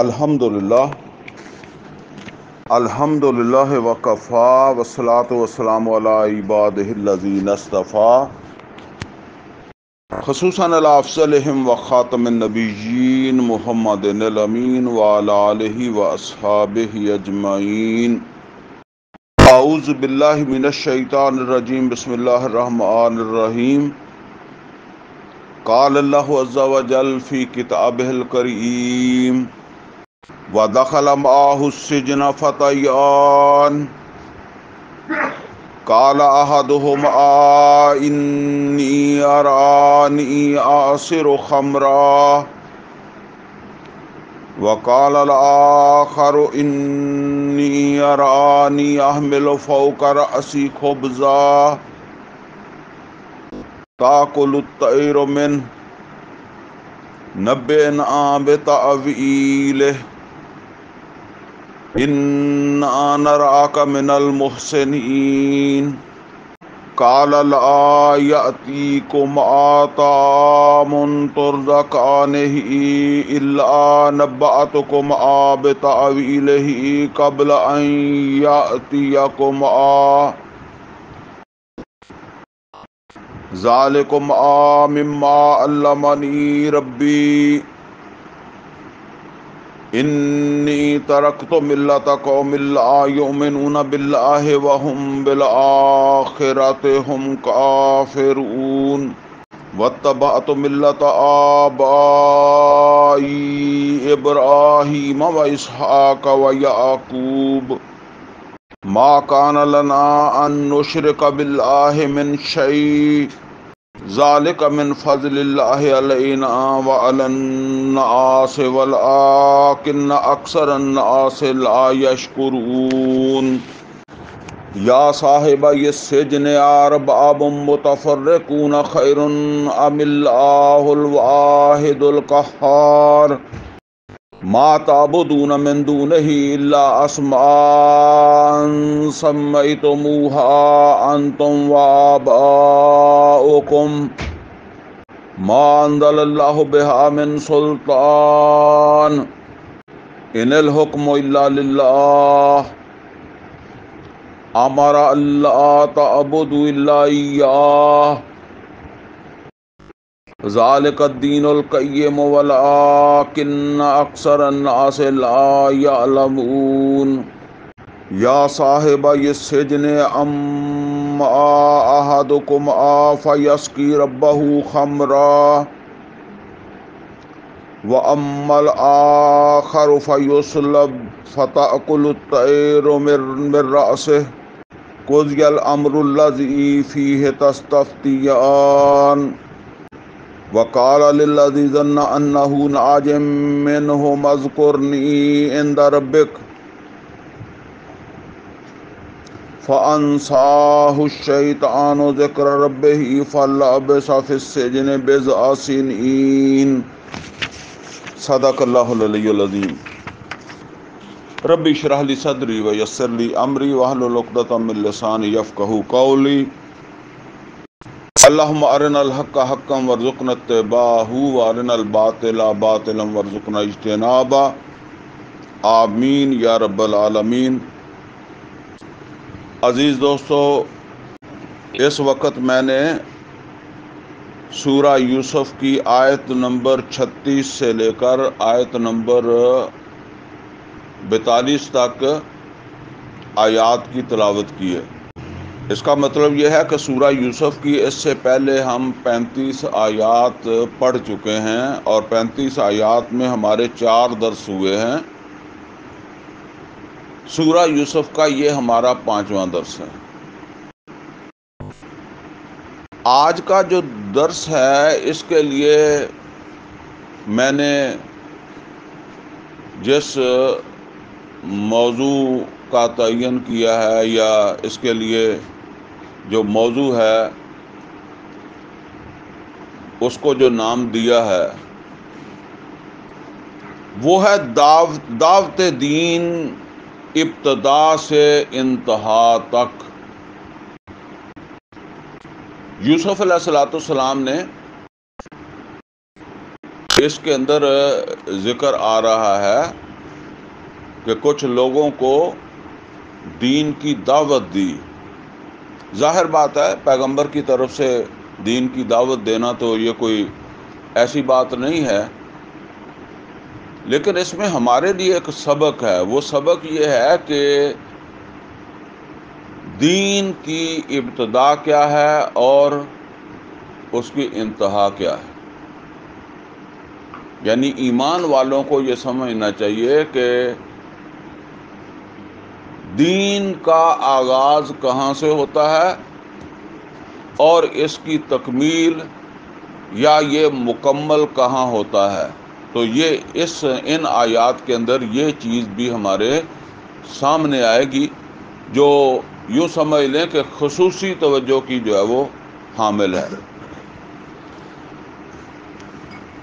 الحمدللہ وکفا والصلاۃ والسلام علی عبادہ الذین اصطفیٰ خصوصاً علی افضلہم وخاتم النبیین محمد الامین وعلی آلہ واصحابہ اجمعین۔ اعوذ باللہ من الشیطان الرجیم، بسم اللہ الرحمن الرحیم۔ قال اللہ عز وجل فی کتابہ الکریم: وَدَخَلَ مَعَهُ السِّجْنَ فَتَيَّانِ قَالَ أَحَدُهُمَا إِنِّي أَرَانِي أَعْصِرُ خَمْرًا وَقَالَ الْآخَرُ إِنِّي أَرَانِي أَحْمِلُ فَوْقَ رَأْسِي خُبْزًا تَأْكُلُ الطَّيْرُ مِنْهُ نَبِّئْنَا بِتَأْوِيلِهِ إِنَّا نَرَاكَ مِنَ الْمُحْسِنِينَ۔ قَالَ لَا يَأْتِيكُمَا طَعَامٌ تُرْزَقَانِهِ إِلَّا نَبَّأْتُكُمَا بِتَأْوِيلِهِ قَبْلَ أَنْ يَأْتِيَكُمَا ذَلِكُمَا مِمَّا عَلَّمَنِي رَبِّي إِنِّي تَرَكْتُ مِلَّةَ قَوْمٍ لَا يُؤْمِنُونَ بِاللَّهِ وَهُمْ بِالْآخِرَةِ هُمْ كَافِرُونَ وَاتَّبَعْتُ مِلَّةَ آبَائِي إِبْرَاهِيمَ وَإِسْحَاقَ وَيَعْقُوبَ مَا كَانَ لَنَا أَن نُّشْرِكَ بِاللَّهِ مِن شَيْءٍ ذَلِكَ مِن فَضْلِ اللَّهِ عَلَيْنَا وَعَلَى النَّاسِ وَلَٰكِنَّ أَكْثَرَ النَّاسِ لَا يَشْكُرُونَ۔ یا صاحبی السجن أَرْبَابٌ مُتَفَرِّقُونَ خَيْرٌ أَمِ اللَّهُ الْوَاحِدُ الْقَهَّارُ مَا تَعْبُدُونَ مِن دُونِهِ إِلَّا أَسْمَاءً سَمَّيْتُمُوهَا أَنتُمْ وَآبَاؤُكُم مَا أَنزَلَ اللَّهُ بِهَا مِن سُلْطَانٍ إِنِ الْحُكْمُ إِلَّا لِلَّهِ أَمَرَ أَلَّا تَعْبُدُوا إِلَّا إِيَّاهُ ذَلِكَ الدِّينُ الْقَيِّمُ وَلَٰكِنَّ أَكْثَرَ النَّاسِ لَا يَعْلَمُونَ۔ یا صاحبی السجن أَمَّا أَحَدُكُمَا فَيَسْقِي رَبَّهُ خَمْرًا وَأَمَّا الْآخَرُ فَيُصْلَبُ فَتَأْكُلُ الطَّيْرُ مِن رَأْسِهِ قُضِيَ الْأَمْرُ الَّذِي فِيهِ تَسْتَفْتِيَانِ وَقَالَ لِلَّذِي ظَنَّ أَنَّهُ نَاجٍ مِّنْهُ اذْكُرْنِي عِندَ رَبِّكَ فَأَنسَاهُ الشَّيْطَانُ ذِكْرَ رَبِّهِ فَلَبِثَ فِي السِّجْنِ بِضْعَ سِنِينَ۔ صدق اللہ العلی العظیم۔ ربی اشرح لی صدری ویسر لی امری واحلل عقدۃ من لسانی یفقہوا قولی۔ اللہم ارنا الحق حقا وارزقنا اتباعہ وارنا الباطل باطلا وارزقنا اجتنابہ، آمین یا رب العالمین۔ عزیز دوستو، اس وقت میں نے سورہ یوسف کی آیت نمبر 36 سے لے کر آیت نمبر 42 تک آیات کی تلاوت کی ہے۔ اس کا مطلب یہ ہے کہ سورہ یوسف کی اس سے پہلے ہم 35 آیات پڑھ چکے ہیں اور 35 آیات میں ہمارے 4 درس ہوئے ہیں۔ سورہ یوسف کا یہ ہمارا 5واں درس ہے۔ آج کا جو درس ہے اس کے لیے میں نے جس موضوع کا تعین کیا ہے یا اس کے لیے جو موضوع ہے اس کو جو نام دیا ہے وہ ہے دعوت دین ابتدا سے انتہا تک۔ یوسف علیہ السلام نے اس کے اندر ذکر آ رہا ہے کہ کچھ لوگوں کو دین کی دعوت دی. ظاہر بات ہے پیغمبر کی طرف سے دین کی دعوت دینا تو یہ کوئی ایسی بات نہیں ہے، لیکن اس میں ہمارے لیے ایک سبق ہے. وہ سبق یہ ہے کہ دین کی ابتدا کیا ہے اور اس کی انتہا کیا ہے. یعنی ایمان والوں کو یہ سمجھنا چاہیے کہ دین کا آغاز کہاں سے ہوتا ہے اور اس کی تکمیل یا یہ مکمل کہاں ہوتا ہے. تو یہ ان آیات کے اندر یہ چیز بھی ہمارے سامنے آئے گی جو یوں سمجھ لیں کہ خصوصی توجہ کی جو ہے وہ حامل ہے.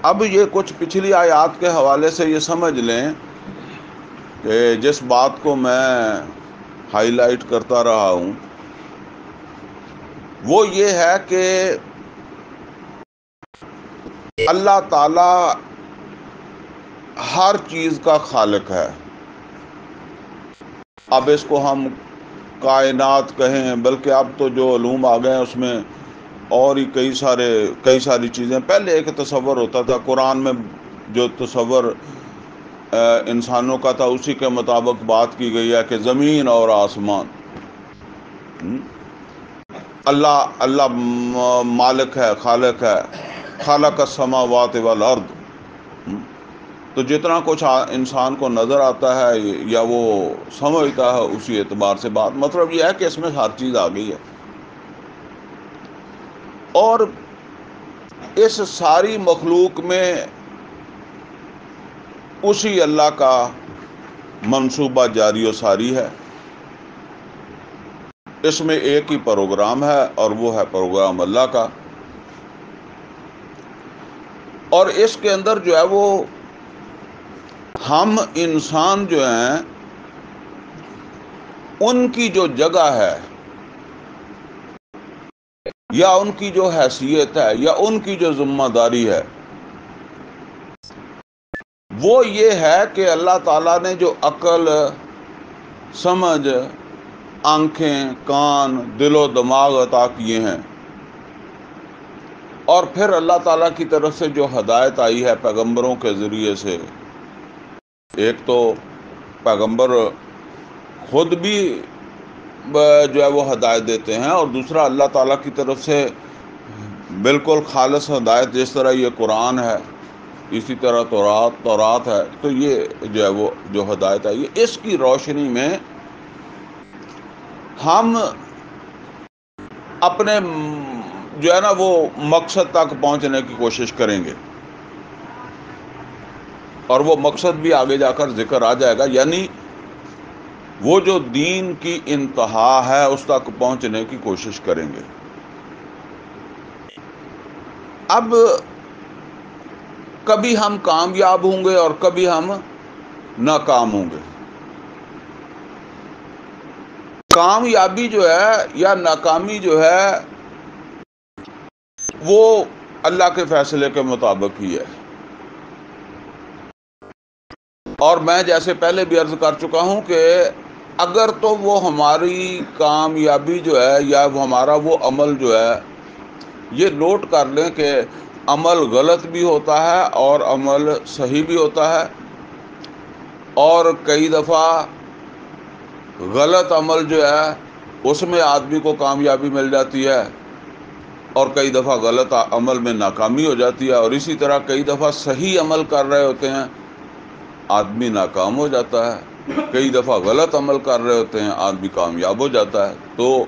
اب یہ کچھ پچھلی آیات کے حوالے سے یہ سمجھ لیں کہ جس بات کو میں ہائی لائٹ کرتا رہا ہوں وہ یہ ہے کہ اللہ تعالی ہر چیز کا خالق ہے. اب اس کو ہم کائنات کہیں، بلکہ اب تو جو علوم آ گئے ہیں اس میں اور ہی کئی ساری چیزیں. پہلے ایک تصور ہوتا تھا، قرآن میں جو تصور انسانوں کا تھا اسی کے مطابق بات کی گئی ہے کہ زمین اور آسمان، اللہ مالک ہے، خالق ہے. خالق السماوات والارض. تو جتنا کچھ انسان کو نظر آتا ہے یا وہ سمجھتا ہے اسی اعتبار سے بات، مطلب یہ ہے کہ اس میں ہر چیز آ گئی ہے. اور اس ساری مخلوق میں اسی اللہ کا منصوبہ جاری و ساری ہے. اس میں ایک ہی پروگرام ہے اور وہ ہے پروگرام اللہ کا. اور اس کے اندر جو ہے وہ ہم انسان جو ہیں ان کی جو جگہ ہے یا ان کی جو حیثیت ہے یا ان کی جو ذمہ داری ہے وہ یہ ہے کہ اللہ تعالیٰ نے جو عقل، سمجھ، آنکھیں، کان، دل و دماغ عطا کیے ہیں، اور پھر اللہ تعالیٰ کی طرف سے جو ہدایت آئی ہے پیغمبروں کے ذریعے سے. ایک تو پیغمبر خود بھی جو ہے وہ ہدایت دیتے ہیں، اور دوسرا اللہ تعالیٰ کی طرف سے بالکل خالص ہدایت، جس طرح یہ قرآن ہے اسی طرح تورات ہے. تو یہ جو ہے وہ جو ہدایت آئی ہے اس کی روشنی میں ہم اپنے جو ہے نا وہ مقصد تک پہنچنے کی کوشش کریں گے، اور وہ مقصد بھی آگے جا کر ذکر آ جائے گا. یعنی وہ جو دین کی انتہا ہے اس تک پہنچنے کی کوشش کریں گے. اب کبھی ہم کامیاب ہوں گے اور کبھی ہم ناکام ہوں گے. کامیابی جو ہے یا ناکامی جو ہے وہ اللہ کے فیصلے کے مطابق ہی ہے. اور میں جیسے پہلے بھی عرض کر چکا ہوں کہ اگر تو وہ ہماری کامیابی جو ہے یا وہ ہمارا وہ عمل جو ہے، یہ نوٹ کر لیں کہ عمل غلط بھی ہوتا ہے اور عمل صحیح بھی ہوتا ہے، اور کئی دفعہ غلط عمل جو ہے اس میں آدمی کو کامیابی مل جاتی ہے اور کئی دفعہ غلط عمل میں ناکامی ہو جاتی ہے. اور اسی طرح کئی دفعہ صحیح عمل کر رہے ہوتے ہیں آدمی ناکام ہو جاتا ہے، کئی دفعہ غلط عمل کر رہے ہوتے ہیں آدمی کامیاب ہو جاتا ہے. تو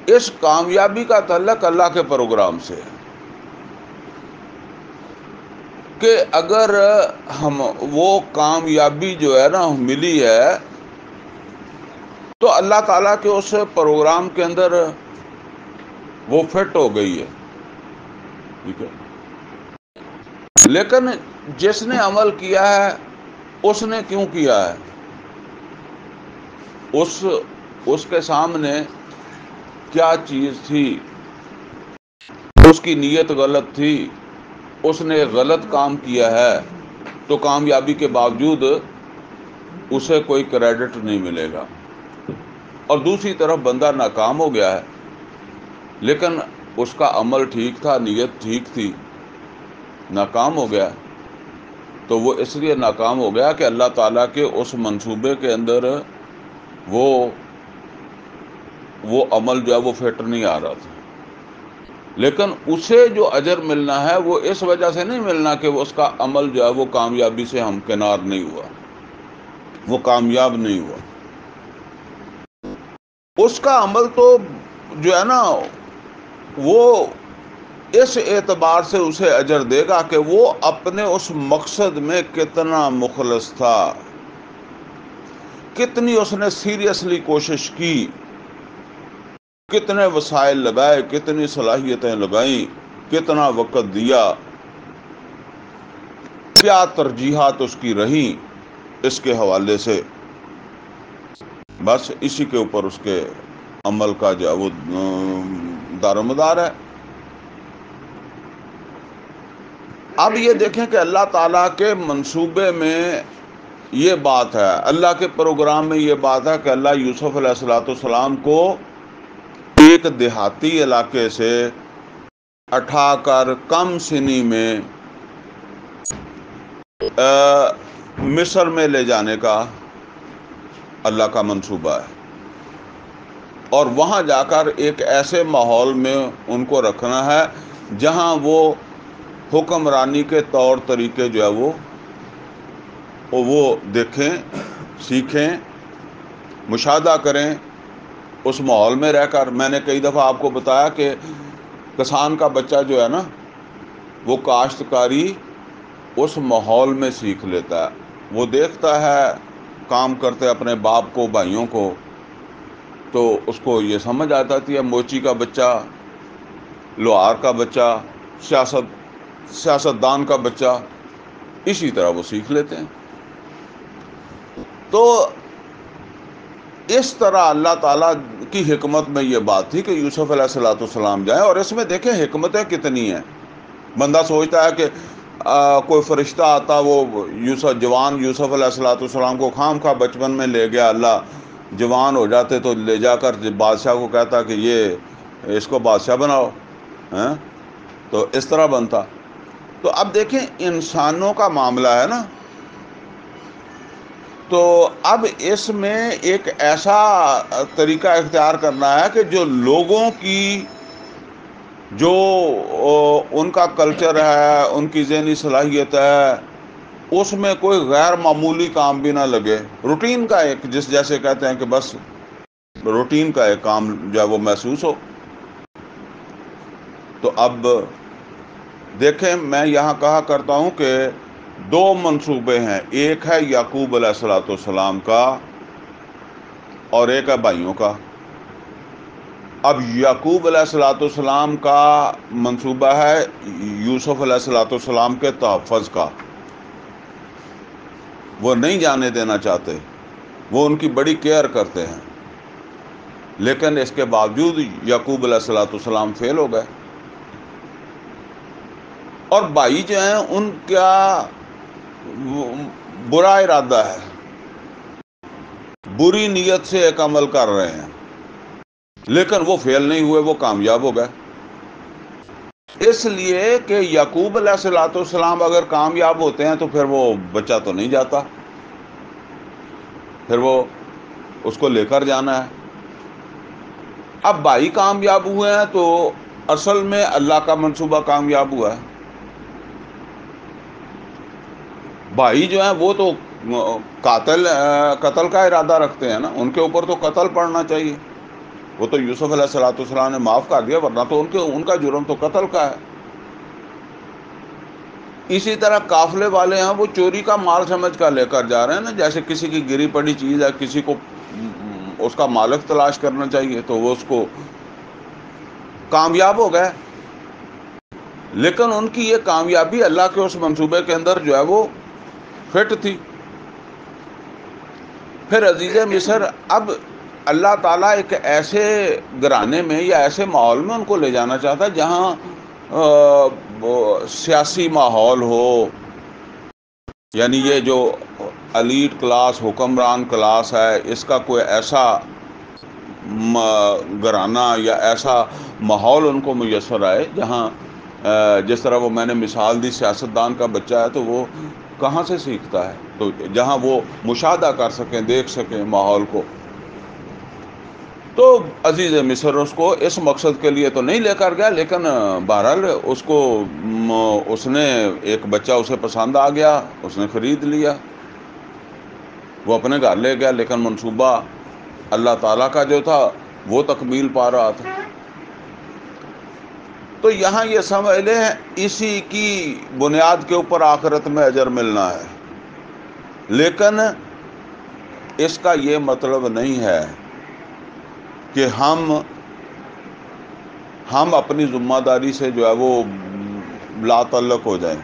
اس کامیابی کا تعلق اللہ کے پروگرام سے ہے کہ اگر ہم وہ کامیابی جو ہے نا ملی ہے تو اللہ تعالیٰ کے اس پروگرام کے اندر وہ فٹ ہو گئی ہے. ٹھیک ہے، لیکن جس نے عمل کیا ہے اس نے کیوں کیا ہے؟ اس کے سامنے کیا چیز تھی؟ اس کی نیت غلط تھی، اس نے غلط کام کیا ہے، تو کامیابی کے باوجود اسے کوئی کریڈٹ نہیں ملے گا. اور دوسری طرف بندہ ناکام ہو گیا ہے لیکن اس کا عمل ٹھیک تھا، نیت ٹھیک تھی، ناکام ہو گیا تو وہ اس لیے ناکام ہو گیا کہ اللہ تعالیٰ کے اس منصوبے کے اندر وہ عمل جو ہے وہ فٹ نہیں آ رہا تھا. لیکن اسے جو اجر ملنا ہے وہ اس وجہ سے نہیں ملنا کہ اس کا عمل جو ہے وہ کامیابی سے ہمکنار نہیں ہوا، وہ کامیاب نہیں ہوا. اس کا عمل تو جو ہے نا وہ اس اعتبار سے اسے اجر دے گا کہ وہ اپنے اس مقصد میں کتنا مخلص تھا، کتنی اس نے سیریسلی کوشش کی، کتنے وسائل لگائے، کتنی صلاحیتیں لگائیں، کتنا وقت دیا، کیا ترجیحات اس کی رہیں اس کے حوالے سے. بس اسی کے اوپر اس کے عمل کا جو ہے وہ دار و مدار ہے. اب یہ دیکھیں کہ اللہ تعالیٰ کے منصوبے میں یہ بات ہے، اللہ کے پروگرام میں یہ بات ہے کہ اللہ یوسف علیہ السلام کو ایک دیہاتی علاقے سے اٹھا کر کم سنی میں مصر میں لے جانے کا اللہ کا منصوبہ ہے، اور وہاں جا کر ایک ایسے ماحول میں ان کو رکھنا ہے جہاں وہ حکمرانی کے طور طریقے جو ہے وہ دیکھیں، سیکھیں، مشاہدہ کریں اس ماحول میں رہ کر. میں نے کئی دفعہ آپ کو بتایا کہ کسان کا بچہ جو ہے نا وہ کاشتکاری اس ماحول میں سیکھ لیتا ہے. وہ دیکھتا ہے کام کرتے اپنے باپ کو، بھائیوں کو، تو اس کو یہ سمجھ آ جاتی ہے. موچی کا بچہ، لوہار کا بچہ، سیاستدان کا بچہ، اسی طرح وہ سیکھ لیتے ہیں. تو اس طرح اللہ تعالیٰ کی حکمت میں یہ بات تھی کہ یوسف علیہ السلام جائیں. اور اس میں دیکھیں حکمتیں کتنی ہیں. بندہ سوچتا ہے کہ کوئی فرشتہ آتا وہ جوان یوسف علیہ السلام کو خام خواہ بچپن میں لے گیا، اللہ جوان ہو جاتے تو لے جا کر بادشاہ کو کہتا کہ یہ اس کو بادشاہ بناؤ، تو اس طرح بنتا. تو اب دیکھیں انسانوں کا معاملہ ہے نا، تو اب اس میں ایک ایسا طریقہ اختیار کرنا ہے کہ جو لوگوں کی جو ان کا کلچر ہے، ان کی ذہنی صلاحیت ہے، اس میں کوئی غیر معمولی کام بھی نہ لگے. روٹین کا ایک جیسے کہتے ہیں کہ بس روٹین کا ایک کام جو ہے وہ محسوس ہو. تو اب دیکھیں میں یہاں کہا کرتا ہوں کہ دو منصوبے ہیں، ایک ہے یعقوب علیہ السلام کا اور ایک ہے بھائیوں کا. اب یعقوب علیہ السلام کا منصوبہ ہے یوسف علیہ السلام کے تحفظ کا. وہ نہیں جانے دینا چاہتے، وہ ان کی بڑی کیئر کرتے ہیں، لیکن اس کے باوجود یعقوب علیہ السلام فیل ہو گئے. اور بھائی جو ہیں ان کا برا ارادہ ہے، بری نیت سے ایک عمل کر رہے ہیں، لیکن وہ فیل نہیں ہوئے، وہ کامیاب ہو گئے. اس لیے کہ یعقوب علیہ السلام اگر کامیاب ہوتے ہیں تو پھر وہ بچہ تو نہیں جاتا، پھر وہ اس کو لے کر جانا ہے. اب بھائی کامیاب ہوئے ہیں تو اصل میں اللہ کا منصوبہ کامیاب ہوا ہے. بھائی جو ہیں وہ تو قتل کا ارادہ رکھتے ہیں نا، ان کے اوپر تو قتل پڑنا چاہیے. وہ تو یوسف علیہ السلام نے معاف کر دیا، ورنہ تو ان کا جرم تو قتل کا ہے. اسی طرح قافلے والے ہیں وہ چوری کا مال سمجھ کر لے کر جا رہے ہیں نا، جیسے کسی کی گری پڑی چیز ہے، کسی کو اس کا مالک تلاش کرنا چاہیے تو وہ اس کو کامیاب ہو گئے. لیکن ان کی یہ کامیابی اللہ کے اس منصوبے کے اندر جو ہے وہ فٹ تھی. پھر عزیز مصر اب اللہ تعالیٰ ایک ایسے گھرانے میں یا ایسے ماحول میں ان کو لے جانا چاہتا جہاں سیاسی ماحول ہو، یعنی یہ جو الیٹ کلاس حکمران کلاس ہے، اس کا کوئی ایسا گھرانہ یا ایسا ماحول ان کو میسر آئے جہاں جس طرح وہ میں نے مثال دی سیاستدان کا بچہ ہے تو وہ کہاں سے سیکھتا ہے، تو جہاں وہ مشاہدہ کر سکیں، دیکھ سکیں ماحول کو. تو عزیز مصر اس کو اس مقصد کے لیے تو نہیں لے کر گیا، لیکن بہرحال اس نے ایک بچہ اسے پسند آ گیا، اس نے خرید لیا، وہ اپنے گھر لے گیا، لیکن منصوبہ اللہ تعالیٰ کا جو تھا وہ تکمیل پا رہا تھا. تو یہاں یہ سمجھ لیں اسی کی بنیاد کے اوپر آخرت میں اجر ملنا ہے، لیکن اس کا یہ مطلب نہیں ہے کہ ہم اپنی ذمہ داری سے جو ہے وہ لا تعلق ہو جائیں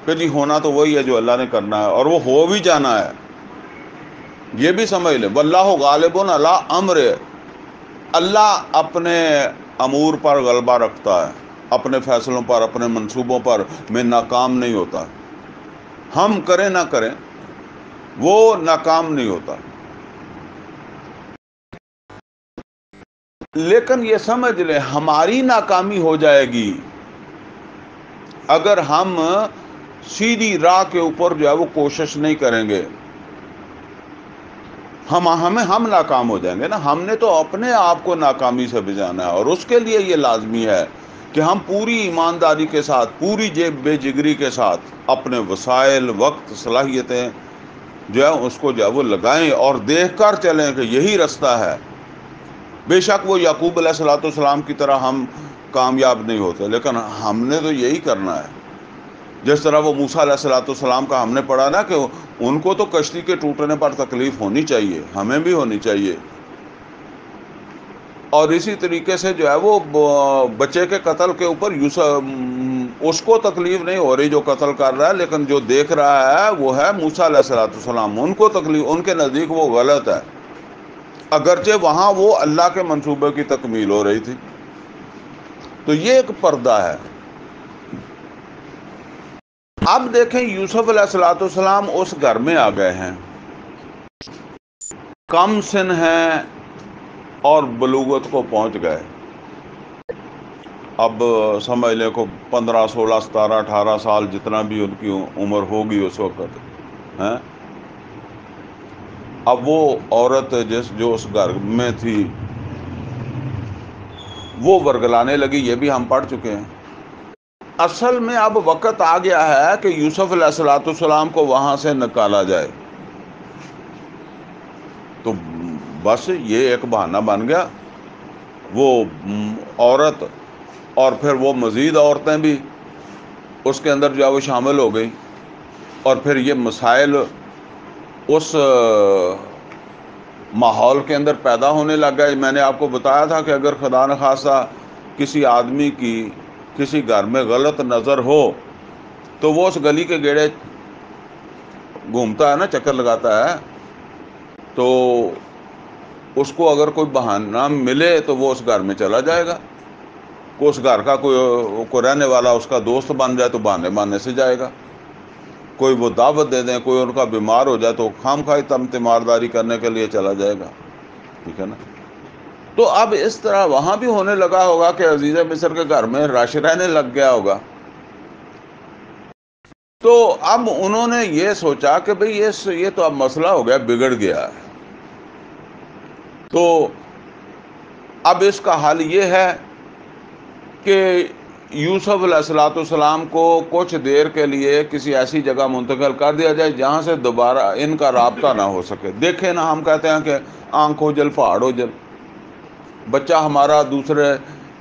کہ جی ہونا تو وہی ہے جو اللہ نے کرنا ہے، اور وہ ہو بھی جانا ہے. یہ بھی سمجھ لیں واللہ غالب علی امر، اللہ اپنے امور پر غلبہ رکھتا ہے، اپنے فیصلوں پر، اپنے منصوبوں پر میں ناکام نہیں ہوتا. ہم کریں نہ کریں وہ ناکام نہیں ہوتا. لیکن یہ سمجھ لیں ہماری ناکامی ہو جائے گی اگر ہم سیدھی راہ کے اوپر جو ہے وہ کوشش نہیں کریں گے. ہم ناکام ہو جائیں گے نا. ہم نے تو اپنے آپ کو ناکامی سے بچانا ہے، اور اس کے لیے یہ لازمی ہے کہ ہم پوری ایمانداری کے ساتھ، پوری بے جگری کے ساتھ اپنے وسائل، وقت، صلاحیتیں جو ہے اس کو جو ہے وہ لگائیں اور دیکھ کر چلیں کہ یہی رستہ ہے. بے شک وہ یعقوب علیہ الصلوۃ والسلام کی طرح ہم کامیاب نہیں ہوتے، لیکن ہم نے تو یہی کرنا ہے. جس طرح وہ موسیٰ علیہ الصلوۃ والسلام کا ہم نے پڑھا نا کہ ان کو تو کشتی کے ٹوٹنے پر تکلیف ہونی چاہیے، ہمیں بھی ہونی چاہیے. اور اسی طریقے سے جو ہے وہ بچے کے قتل کے اوپر اس کو تکلیف نہیں ہو رہی جو قتل کر رہا ہے، لیکن جو دیکھ رہا ہے وہ ہے موسیٰ علیہ الصلوۃ والسلام. ان کو تکلیف، ان کے نزدیک وہ غلط ہے، اگرچہ وہاں وہ اللہ کے منصوبے کی تکمیل ہو رہی تھی. تو یہ ایک پردہ ہے. اب دیکھیں یوسف علیہ الصلوۃ والسلام اس گھر میں آ گئے ہیں، کم سن ہیں اور بلوغت کو پہنچ گئے. اب سمجھ لیں کو 15 16 17 18 سال جتنا بھی ان کی عمر ہوگی اس وقت ہیں. اب وہ عورت جو اس گھر میں تھی وہ ورگلانے لگی، یہ بھی ہم پڑھ چکے ہیں. اصل میں اب وقت آ گیا ہے کہ یوسف علیہ الصلوۃ والسلام کو وہاں سے نکالا جائے. تو بس یہ ایک بہانہ بن گیا. وہ عورت اور پھر وہ مزید عورتیں بھی اس کے اندر جو ہے وہ شامل ہو گئی، اور پھر یہ مسائل اس ماحول کے اندر پیدا ہونے لگ گئے. میں نے آپ کو بتایا تھا کہ اگر خدا نخواستہ کسی آدمی کی کسی گھر میں غلط نظر ہو تو وہ اس گلی کے گیڑے گھومتا ہے نا، چکر لگاتا ہے، تو اس کو اگر کوئی بہانہ ملے تو وہ اس گھر میں چلا جائے گا. کوئی اس گھر کا کوئی رہنے والا اس کا دوست بن جائے تو بہانے ماننے سے جائے گا. کوئی وہ دعوت دے دیں، کوئی ان کا بیمار ہو جائے تو خام خواہ تمتمارداری کرنے کے لیے چلا جائے گا. ٹھیک ہے نا. تو اب اس طرح وہاں بھی ہونے لگا ہوگا کہ عزیز مصر کے گھر میں رش رہنے لگ گیا ہوگا. تو اب انہوں نے یہ سوچا کہ بھئی یہ تو اب مسئلہ ہو گیا، بگڑ گیا ہے. تو اب اس کا حل یہ ہے کہ یوسف علیہ الصلوۃ والسلام کو کچھ دیر کے لیے کسی ایسی جگہ منتقل کر دیا جائے جہاں سے دوبارہ ان کا رابطہ نہ ہو سکے. دیکھیں نا، ہم کہتے ہیں کہ آنکھ ہو جل پہاڑ ہو جل. بچہ ہمارا دوسرے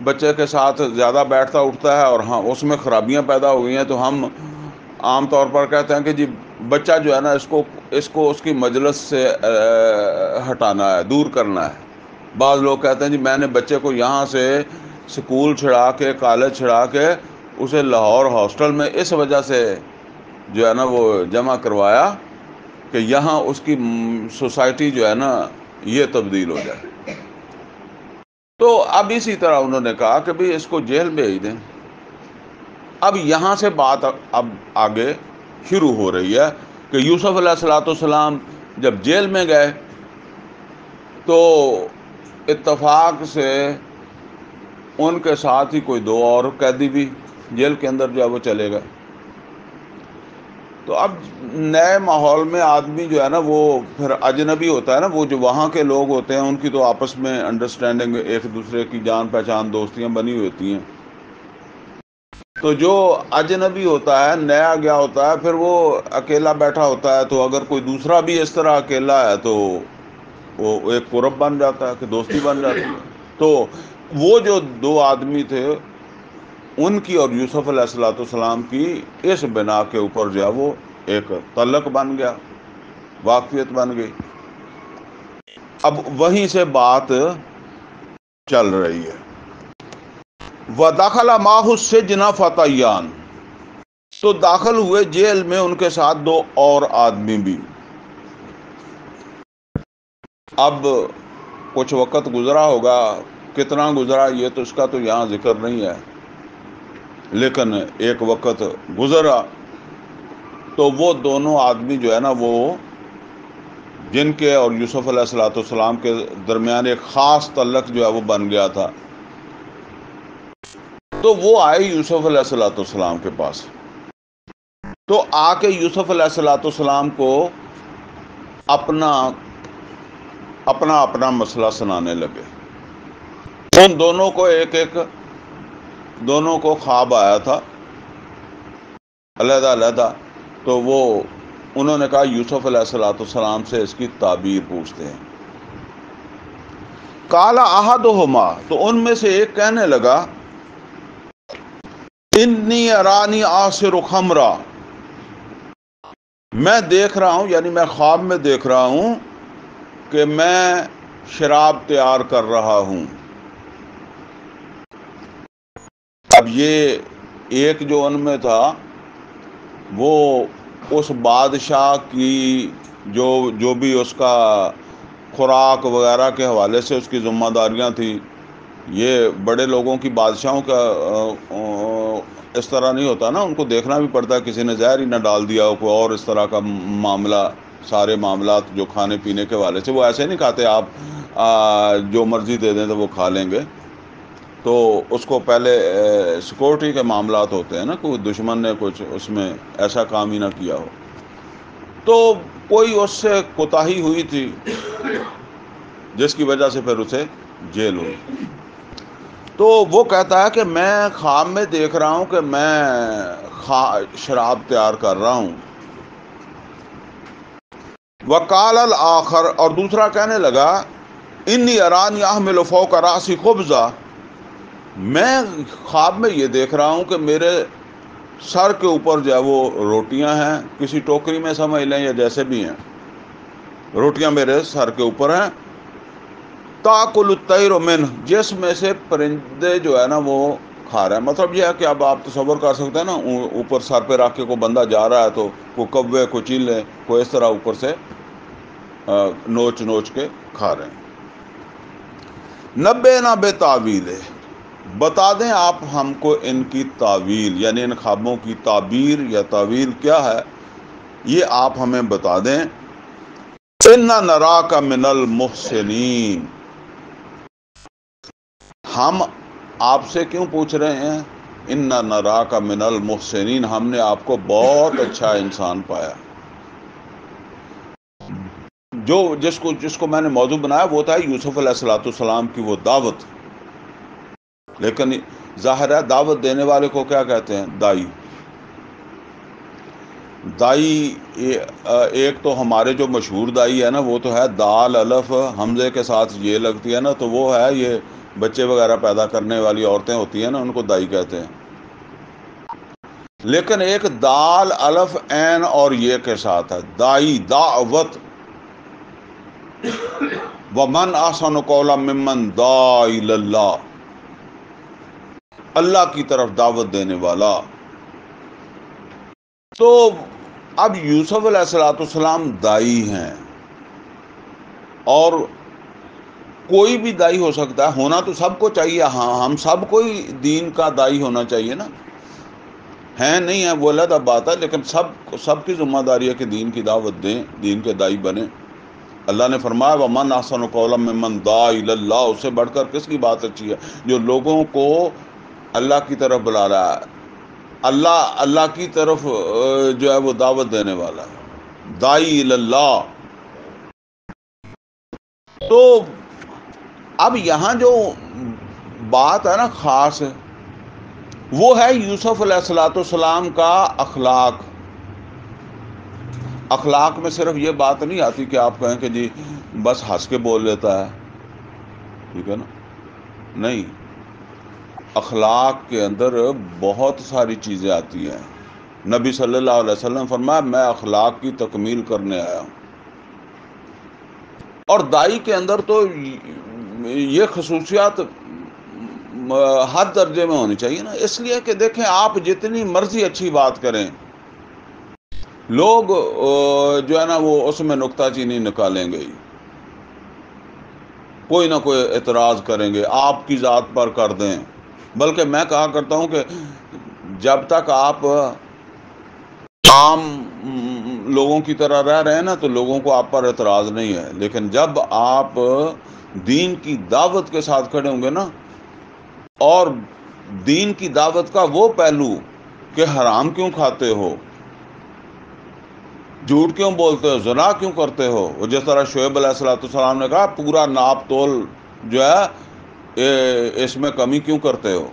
بچے کے ساتھ زیادہ بیٹھتا اٹھتا ہے اور ہاں اس میں خرابیاں پیدا ہو گئی ہیں، تو ہم عام طور پر کہتے ہیں کہ جی بچہ جو ہے نا اس کو اس کی مجلس سے ہٹانا ہے، دور کرنا ہے. بعض لوگ کہتے ہیں جی میں نے بچے کو یہاں سے سکول چھڑا کے، کالج چھڑا کے اسے لاہور ہاسٹل میں اس وجہ سے جو ہے نا وہ جمع کروایا کہ یہاں اس کی سوسائٹی جو ہے نا یہ تبدیل ہو جائے. تو اب اسی طرح انہوں نے کہا کہ بھئی اس کو جیل بھیج دیں. اب یہاں سے بات اب آگے شروع ہو رہی ہے کہ یوسف علیہ السلام جب جیل میں گئے تو اتفاق سے ان کے ساتھ ہی کوئی 2 اور قیدی بھی جیل کے اندر جو ہے وہ چلے گئے. تو اب نئے ماحول میں آدمی جو ہے نا وہ پھر اجنبی ہوتا ہے نا، وہ جو وہاں کے لوگ ہوتے ہیں ان کی تو آپس میں انڈرسٹینڈنگ، ایک دوسرے کی جان پہچان، دوستیاں بنی ہوئی ہوتی ہیں. تو جو اجنبی ہوتا ہے، نیا گیا ہوتا ہے، پھر وہ اکیلا بیٹھا ہوتا ہے، تو اگر کوئی دوسرا بھی اس طرح اکیلا ہے تو وہ ایک قرب بن جاتا ہے کہ دوستی بن جاتی ہے. تو وہ جو 2 آدمی تھے ان کی اور یوسف علیہ السلام کی اس بنا کے اوپر جو ہے وہ ایک تعلق بن گیا، واقفیت بن گئی. اب وہیں سے بات چل رہی ہے. وَدَخَلَ مَعَهُ السِّجْنَ فَتَيَّانِ، تو داخل ہوئے جیل میں ان کے ساتھ 2 اور آدمی بھی. اب کچھ وقت گزرا ہوگا، کتنا گزرا یہ تو اس کا تو یہاں ذکر نہیں ہے، لیکن ایک وقت گزرا تو وہ دونوں آدمی جو ہے نا وہ جن کے اور یوسف علیہ السلام کے درمیان ایک خاص تعلق جو ہے وہ بن گیا تھا، تو وہ آئے یوسف علیہ السلام کے پاس. تو آ کے یوسف علیہ السلام کو اپنا مسئلہ سنانے لگے. ان دونوں کو دونوں کو خواب آیا تھا علیحدہ علیحدہ. تو انہوں نے کہا یوسف علیہ السلام سے اس کی تعبیر پوچھتے ہیں. قال احدہما، تو ان میں سے ایک کہنے لگا انی ارانی اعصر خمرا، میں دیکھ رہا ہوں، یعنی میں خواب میں دیکھ رہا ہوں کہ میں شراب تیار کر رہا ہوں. اب یہ ایک جو ان میں تھا وہ اس بادشاہ کی جو بھی اس کا خوراک وغیرہ کے حوالے سے اس کی ذمہ داریاں تھیں. یہ بڑے لوگوں کی، بادشاہوں کا اس طرح نہیں ہوتا نا، ان کو دیکھنا بھی پڑتا ہے کسی نے زہر ہی نہ ڈال دیا ہو، کوئی اور اس طرح کا معاملہ. سارے معاملات جو کھانے پینے کے حوالے سے، وہ ایسے نہیں کھاتے آپ جو مرضی دے دیں تو وہ کھا لیں گے. تو اس کو پہلے سیکورٹی کے معاملات ہوتے ہیں نا، کوئی دشمن نے کچھ اس میں ایسا کام ہی نہ کیا ہو. تو کوئی اس سے کوتاہی ہوئی تھی جس کی وجہ سے پھر اسے جیل ہوئی. تو وہ کہتا ہے کہ میں خواب میں دیکھ رہا ہوں کہ میں شراب تیار کر رہا ہوں. وقال الآخر، اور دوسرا کہنے لگا انی ارانی احمل فوق راسی خبزہ، میں خواب میں یہ دیکھ رہا ہوں کہ میرے سر کے اوپر جو ہے وہ روٹیاں ہیں، کسی ٹوکری میں سمجھ لیں یا جیسے بھی ہیں، روٹیاں میرے سر کے اوپر ہیں. تاکل الطیر منہ، جس میں سے پرندے جو ہے نا وہ کھا رہے ہیں. مطلب یہ ہے کہ اب آپ تصور کر سکتے ہیں نا، اوپر سر پہ رکھ کے کوئی بندہ جا رہا ہے تو کوئی کوے، کوئی چیلے، کوئی اس طرح اوپر سے نوچ نوچ کے کھا رہے ہیں. نبے نہ بے تعویل، بتا دیں آپ ہم کو ان کی تعویل، یعنی ان خوابوں کی تعبیر یا تعویل کیا ہے، یہ آپ ہمیں بتا دیں. انا نراک من المحسنین، ہم آپ سے کیوں پوچھ رہے ہیں؟ انا نراک من المحسنین، ہم نے آپ کو بہت اچھا انسان پایا. جس کو میں نے موضوع بنایا وہ تھا یوسف علیہ السلام کی وہ دعوت. لیکن ظاہر ہے دعوت دینے والے کو کیا کہتے ہیں؟ دائی. دائی ایک تو ہمارے جو مشہور دائی ہے نا وہ تو ہے دال الف حمزے کے ساتھ یہ لگتی ہے نا، تو وہ ہے یہ بچے وغیرہ پیدا کرنے والی عورتیں ہوتی ہیں نا، ان کو دائی کہتے ہیں. لیکن ایک دال الف عین اور یہ کے ساتھ ہے دائی، دعوت. ومن احسن قولا ممن دعا الی اللہ، اللہ کی طرف دعوت دینے والا. تو اب یوسف علیہ السلام دائی ہیں، اور کوئی بھی دائی ہو سکتا ہے، ہونا تو سب کو چاہیے. ہاں، ہم سب کو ہی دین کا دائی ہونا چاہیے نا. ہیں نہیں ہیں وہ علیحدہ بات ہے، لیکن سب کی ذمہ داری ہے کہ دین کی دعوت دیں، دین کے داعی بنیں۔ اللہ نے فرمایا وَمَنْ أَحْسَنُ قَوْلًا مِّمَّنْ دَعَا إِلَى اللَّهِ، اس سے بڑھ کر کس کی بات اچھی ہے؟ جو لوگوں کو اللہ کی طرف بلا رہا ہے، اللہ کی طرف جو ہے وہ دعوت دینے والا ہے، داعی الی اللہ۔ تو اب یہاں جو بات ہے نا خاص، وہ ہے یوسف علیہ الصلوۃ والسلام کا اخلاق۔ اخلاق میں صرف یہ بات نہیں آتی کہ آپ کہیں کہ جی بس ہنس کے بول لیتا ہے، ٹھیک ہے نا، نہیں، اخلاق کے اندر بہت ساری چیزیں آتی ہیں۔ نبی صلی اللہ علیہ وسلم فرمایا میں اخلاق کی تکمیل کرنے آیا ہوں۔ اور دائی کے اندر تو یہ خصوصیات ہر درجے میں ہونی چاہیے نا، اس لیے کہ دیکھیں آپ جتنی مرضی اچھی بات کریں، لوگ جو ہے نا وہ اس میں نکتہ چینی نکالیں گے، کوئی نہ کوئی اعتراض کریں گے، آپ کی ذات پر کر دیں۔ بلکہ میں کہا کرتا ہوں کہ جب تک آپ عام لوگوں کی طرح رہ رہے ہیں نا تو لوگوں کو آپ پر اعتراض نہیں ہے، لیکن جب آپ دین کی دعوت کے ساتھ کھڑے ہوں گے نا، اور دین کی دعوت کا وہ پہلو کہ حرام کیوں کھاتے ہو، جھوٹ کیوں بولتے ہو، زنا کیوں کرتے ہو، وہ جس طرح شعیب علیہ السلام نے کہا پورا ناپ تول جو ہے اس میں کمی کیوں کرتے ہو،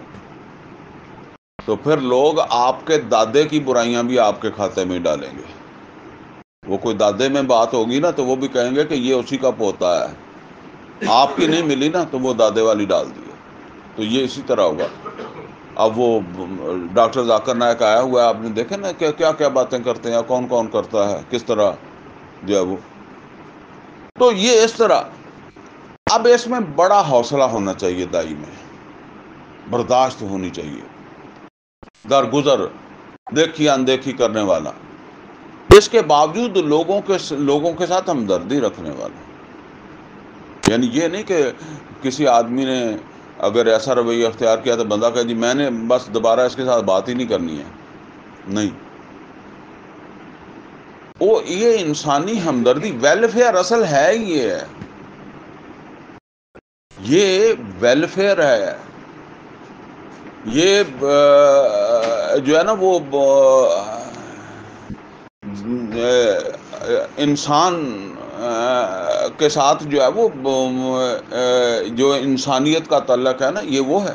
تو پھر لوگ آپ کے دادے کی برائیاں بھی آپ کے کھاتے میں ڈالیں گے۔ وہ کوئی دادے میں بات ہوگی نا تو وہ بھی کہیں گے کہ یہ اسی کا پوتا ہے، آپ کی نہیں ملی نا تو وہ دادے والی ڈال دی ہے۔ تو یہ اسی طرح ہوگا۔ اب وہ ڈاکٹر ذاکر نائک آیا ہوا ہے، آپ نے دیکھے نا کہ کیا کیا باتیں کرتے ہیں، کون کون کرتا ہے، کس طرح جو ہے وہ، تو یہ اس طرح۔ اب اس میں بڑا حوصلہ ہونا چاہیے، دائی میں برداشت ہونی چاہیے، درگزر، دیکھی اندیکھی کرنے والا، اس کے باوجود لوگوں کے ساتھ ہمدردی رکھنے والا۔ یعنی یہ نہیں کہ کسی آدمی نے اگر ایسا رویہ اختیار کیا تو بندہ کہے جی میں نے بس دوبارہ اس کے ساتھ بات ہی نہیں کرنی ہے، نہیں، وہ یہ انسانی ہمدردی، ویلفیئر اصل ہے ہی یہ ویلفیئر ہے، یہ جو ہے نا وہ انسان کے ساتھ جو ہے وہ جو انسانیت کا تعلق ہے نا، یہ وہ ہے۔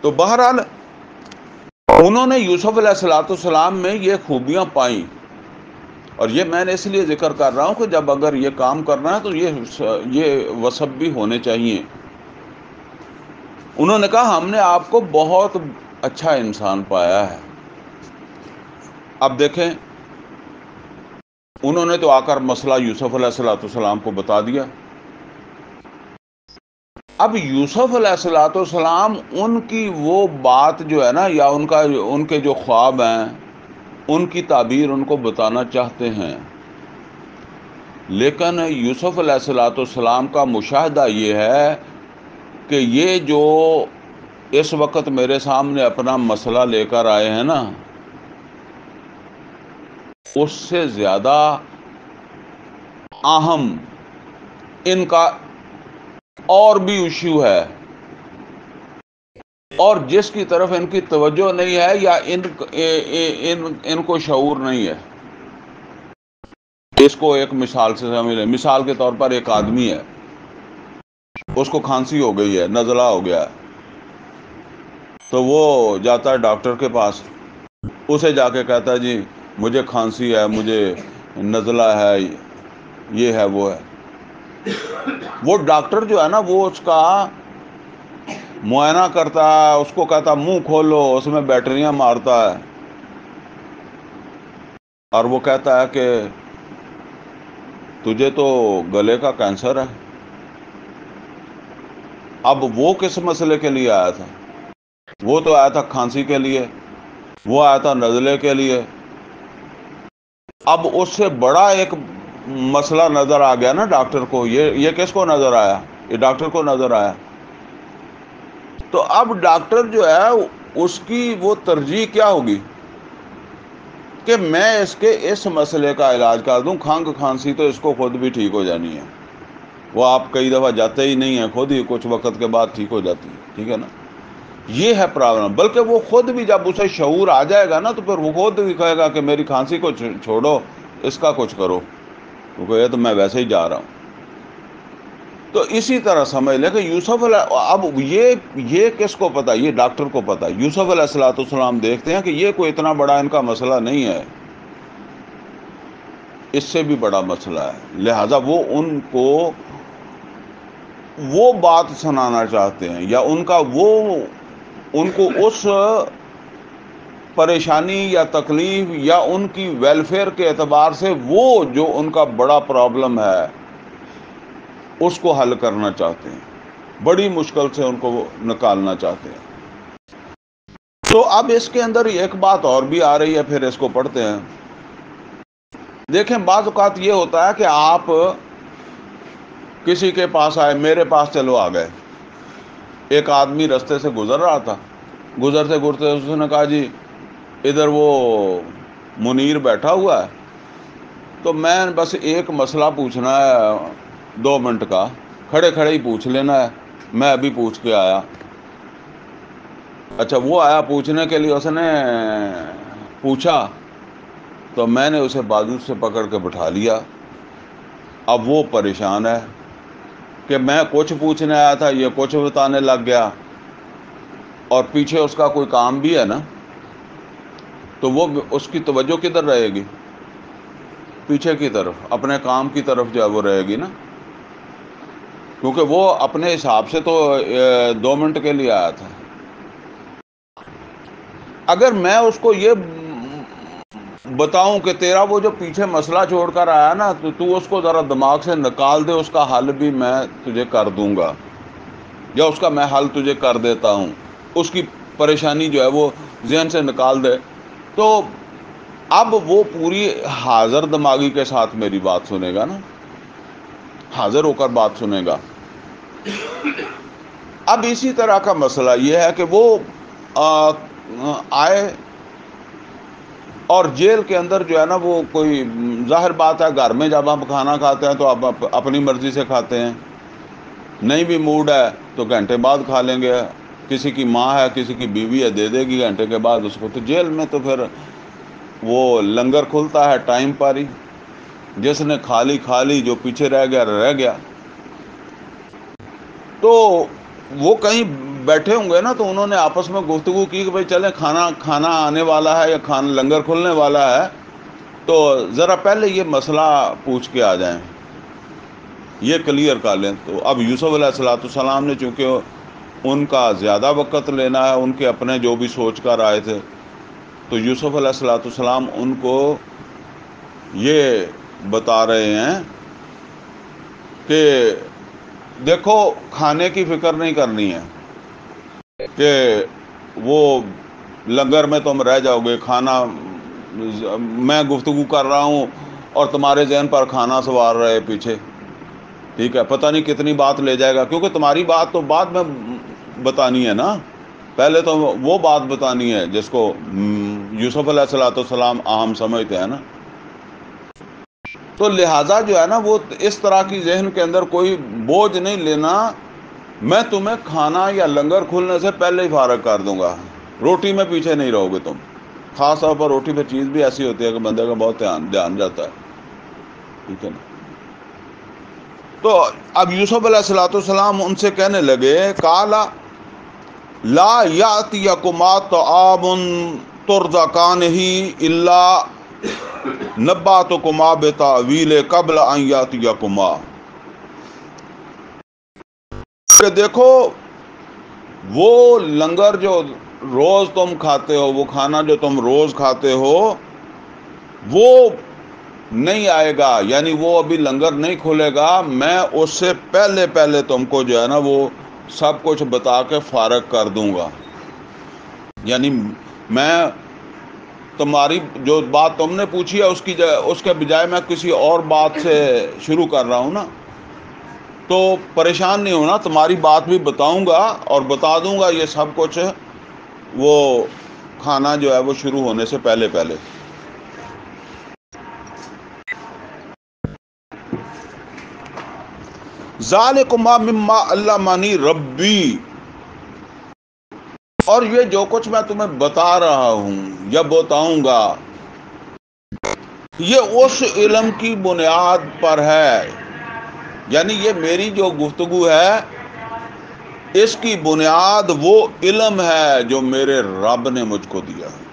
تو بہرحال انہوں نے یوسف علیہ السلام میں یہ خوبیاں پائیں، اور یہ میں نے اس لیے ذکر کر رہا ہوں کہ جب اگر یہ کام کرنا ہے تو یہ وصف بھی ہونے چاہیے۔ انہوں نے کہا ہم نے آپ کو بہت اچھا انسان پایا ہے۔ اب دیکھیں انہوں نے تو آ کر مسئلہ یوسف علیہ السلام کو بتا دیا۔ اب یوسف علیہ السلام ان کی وہ بات جو ہے نا، یا ان کے جو خواب ہیں ان کی تعبیر ان کو بتانا چاہتے ہیں، لیکن یوسف علیہ السلام کا مشاہدہ یہ ہے کہ یہ جو اس وقت میرے سامنے اپنا مسئلہ لے کر آئے ہیں نا، اس سے زیادہ اہم ان کا اور بھی ایشو ہے، اور جس کی طرف ان کی توجہ نہیں ہے یا ان کو شعور نہیں ہے۔ اس کو ایک مثال سے سمجھ لیں، مثال کے طور پر ایک آدمی ہے، اس کو کھانسی ہو گئی ہے، نزلہ ہو گیا ہے، تو وہ جاتا ہے ڈاکٹر کے پاس، اسے جا کے کہتا ہے جی مجھے کھانسی ہے، مجھے نزلہ ہے، یہ ہے وہ ہے۔ وہ ڈاکٹر جو ہے نا وہ اس کا معائنہ کرتا ہے، اس کو کہتا منہ کھولو، اس میں بیٹریاں مارتا ہے، اور وہ کہتا ہے کہ تجھے تو گلے کا کینسر ہے۔ اب وہ کس مسئلے کے لیے آیا تھا؟ وہ تو آیا تھا کھانسی کے لیے، وہ آیا تھا نزلے کے لیے۔ اب اس سے بڑا ایک مسئلہ نظر آ گیا نا ڈاکٹر کو۔ یہ کس کو نظر آیا؟ یہ ڈاکٹر کو نظر آیا۔ تو اب ڈاکٹر جو ہے اس کی وہ ترجیح کیا ہوگی کہ میں اس کے اس مسئلے کا علاج کر دوں. کھانگ کھانسی تو اس کو خود بھی ٹھیک ہو جانی ہے, وہ آپ کئی دفعہ جاتے ہی نہیں ہیں, خود ہی کچھ وقت کے بعد ٹھیک ہو جاتی ہے, ٹھیک ہے نا. یہ ہے پرابلم. بلکہ وہ خود بھی جب اسے شعور آ جائے گا نا تو پھر وہ خود بھی کہے گا کہ میری کھانسی کو چھوڑو, اس کا کچھ کرو, کیونکہ یہ تو میں ویسے ہی جا رہا ہوں. تو اسی طرح سمجھ لیں کہ یوسف اب یہ کس کو پتا, یہ ڈاکٹر کو پتا. یوسف علیہ الصلوۃ والسلام دیکھتے ہیں کہ یہ کوئی اتنا بڑا ان کا مسئلہ نہیں ہے, اس سے بھی بڑا مسئلہ ہے. لہذا وہ ان کو وہ بات سنانا چاہتے ہیں, یا ان کو اس پریشانی یا تکلیف یا ان کی ویلفیئر کے اعتبار سے وہ جو ان کا بڑا پرابلم ہے اس کو حل کرنا چاہتے ہیں, بڑی مشکل سے ان کو نکالنا چاہتے ہیں. تو اب اس کے اندر ایک بات اور بھی آ رہی ہے, پھر اس کو پڑھتے ہیں. دیکھیں, بعض اوقات یہ ہوتا ہے کہ آپ کسی کے پاس آئے, میرے پاس چلو آ گئے. ایک آدمی رستے سے گزر رہا تھا, گزرتے گزرتے اس نے کہا جی ادھر وہ منیر بیٹھا ہوا ہے, تو میں بس ایک مسئلہ پوچھنا ہے 2 منٹ کا, کھڑے کھڑے ہی پوچھ لینا ہے, میں ابھی پوچھ کے آیا. اچھا, وہ آیا پوچھنے کے لیے, اس نے پوچھا تو میں نے اسے بازو سے پکڑ کے بٹھا لیا. اب وہ پریشان ہے کہ میں کچھ پوچھنے آیا تھا, یہ کچھ بتانے لگ گیا, اور پیچھے اس کا کوئی کام بھی ہے نا, تو وہ اس کی توجہ کدھر رہے گی, پیچھے کی طرف, اپنے کام کی طرف جو ہے وہ رہے گی نا, کیونکہ وہ اپنے حساب سے تو 2 منٹ کے لیے آیا تھا. اگر میں اس کو یہ بتاؤں کہ تیرا وہ جو پیچھے مسئلہ چھوڑ کر آیا نا, تو اس کو ذرا دماغ سے نکال دے, اس کا حل بھی میں تجھے کر دوں گا, یا اس کا میں حل تجھے کر دیتا ہوں, اس کی پریشانی جو ہے وہ ذہن سے نکال دے, تو اب وہ پوری حاضر دماغی کے ساتھ میری بات سنے گا نا, حاضر ہو کر بات سنے گا. اب اسی طرح کا مسئلہ یہ ہے کہ وہ آئے اور جیل کے اندر جو ہے نا وہ کوئی, ظاہر بات ہے گھر میں جب ہم کھانا کھاتے ہیں تو آپ اپنی مرضی سے کھاتے ہیں, نہیں بھی موڈ ہے تو گھنٹے بعد کھا لیں گے, کسی کی ماں ہے کسی کی بیوی ہے دے دے گی گھنٹے کے بعد اس کو. تو جیل میں تو پھر وہ لنگر کھلتا ہے ٹائم پر ہی, جس نے کھا لی, جو پیچھے رہ گیا. تو وہ کہیں بیٹھے ہوں گے نا, تو انہوں نے آپس میں گفتگو کی کہ بھائی چلیں کھانا آنے والا ہے یا لنگر کھلنے والا ہے, تو ذرا پہلے یہ مسئلہ پوچھ کے آ جائیں, یہ کلیئر کر لیں. تو اب یوسف علیہ الصلوۃ والسلام نے چونکہ ان کا زیادہ وقت لینا ہے, ان کے اپنے جو بھی سوچ کر آئے تھے, تو یوسف علیہ الصلوۃ والسلام ان کو یہ بتا رہے ہیں کہ دیکھو کھانے کی فکر نہیں کرنی ہے کہ وہ لنگر میں تم رہ جاؤ گے, کھانا میں گفتگو کر رہا ہوں اور تمہارے ذہن پر کھانا سوار رہے پیچھے, ٹھیک ہے, پتہ نہیں کتنی بات لے جائے گا, کیونکہ تمہاری بات تو بعد میں بتانی ہے نا, پہلے تو وہ بات بتانی ہے جس کو یوسف علیہ الصلوۃ والسلام اہم سمجھتے ہیں نا. تو لہٰذا جو ہے نا وہ اس طرح کی ذہن کے اندر کوئی بوجھ نہیں لینا, میں تمہیں کھانا یا لنگر کھلنے سے پہلے ہی فارغ کر دوں گا, روٹی میں پیچھے نہیں رہو گے تم. خاص طور پر روٹی پہ چیز بھی ایسی ہوتی ہے کہ بندے کا بہت دھیان جاتا ہے, ٹھیک ہے نا. تو اب یوسف علیہ الصلوۃ والسلام ان سے کہنے لگے, قالا لا یأتیکما طعام ترزقانہ الا نبأتکما بتأویلہ قبل ان یأتیکما, کہ دیکھو وہ لنگر جو روز تم کھاتے ہو, وہ کھانا جو تم روز کھاتے ہو وہ نہیں آئے گا, یعنی وہ ابھی لنگر نہیں کھلے گا, میں اس سے پہلے تم کو جو ہے نا وہ سب کچھ بتا کے فارغ کر دوں گا. یعنی میں تمہاری جو بات تم نے پوچھی ہے اس کے بجائے میں کسی اور بات سے شروع کر رہا ہوں نا, تو پریشان نہیں ہونا, تمہاری بات بھی بتاؤں گا اور بتا دوں گا یہ سب کچھ وہ کھانا جو ہے وہ شروع ہونے سے پہلے پہلے. ذالکم مما علمنی ربی، اور یہ جو کچھ میں تمہیں بتا رہا ہوں یا بتاؤں گا یہ اس علم کی بنیاد پر ہے. یعنی یہ میری جو گفتگو ہے اس کی بنیاد وہ علم ہے جو میرے رب نے مجھ کو دیا ہے.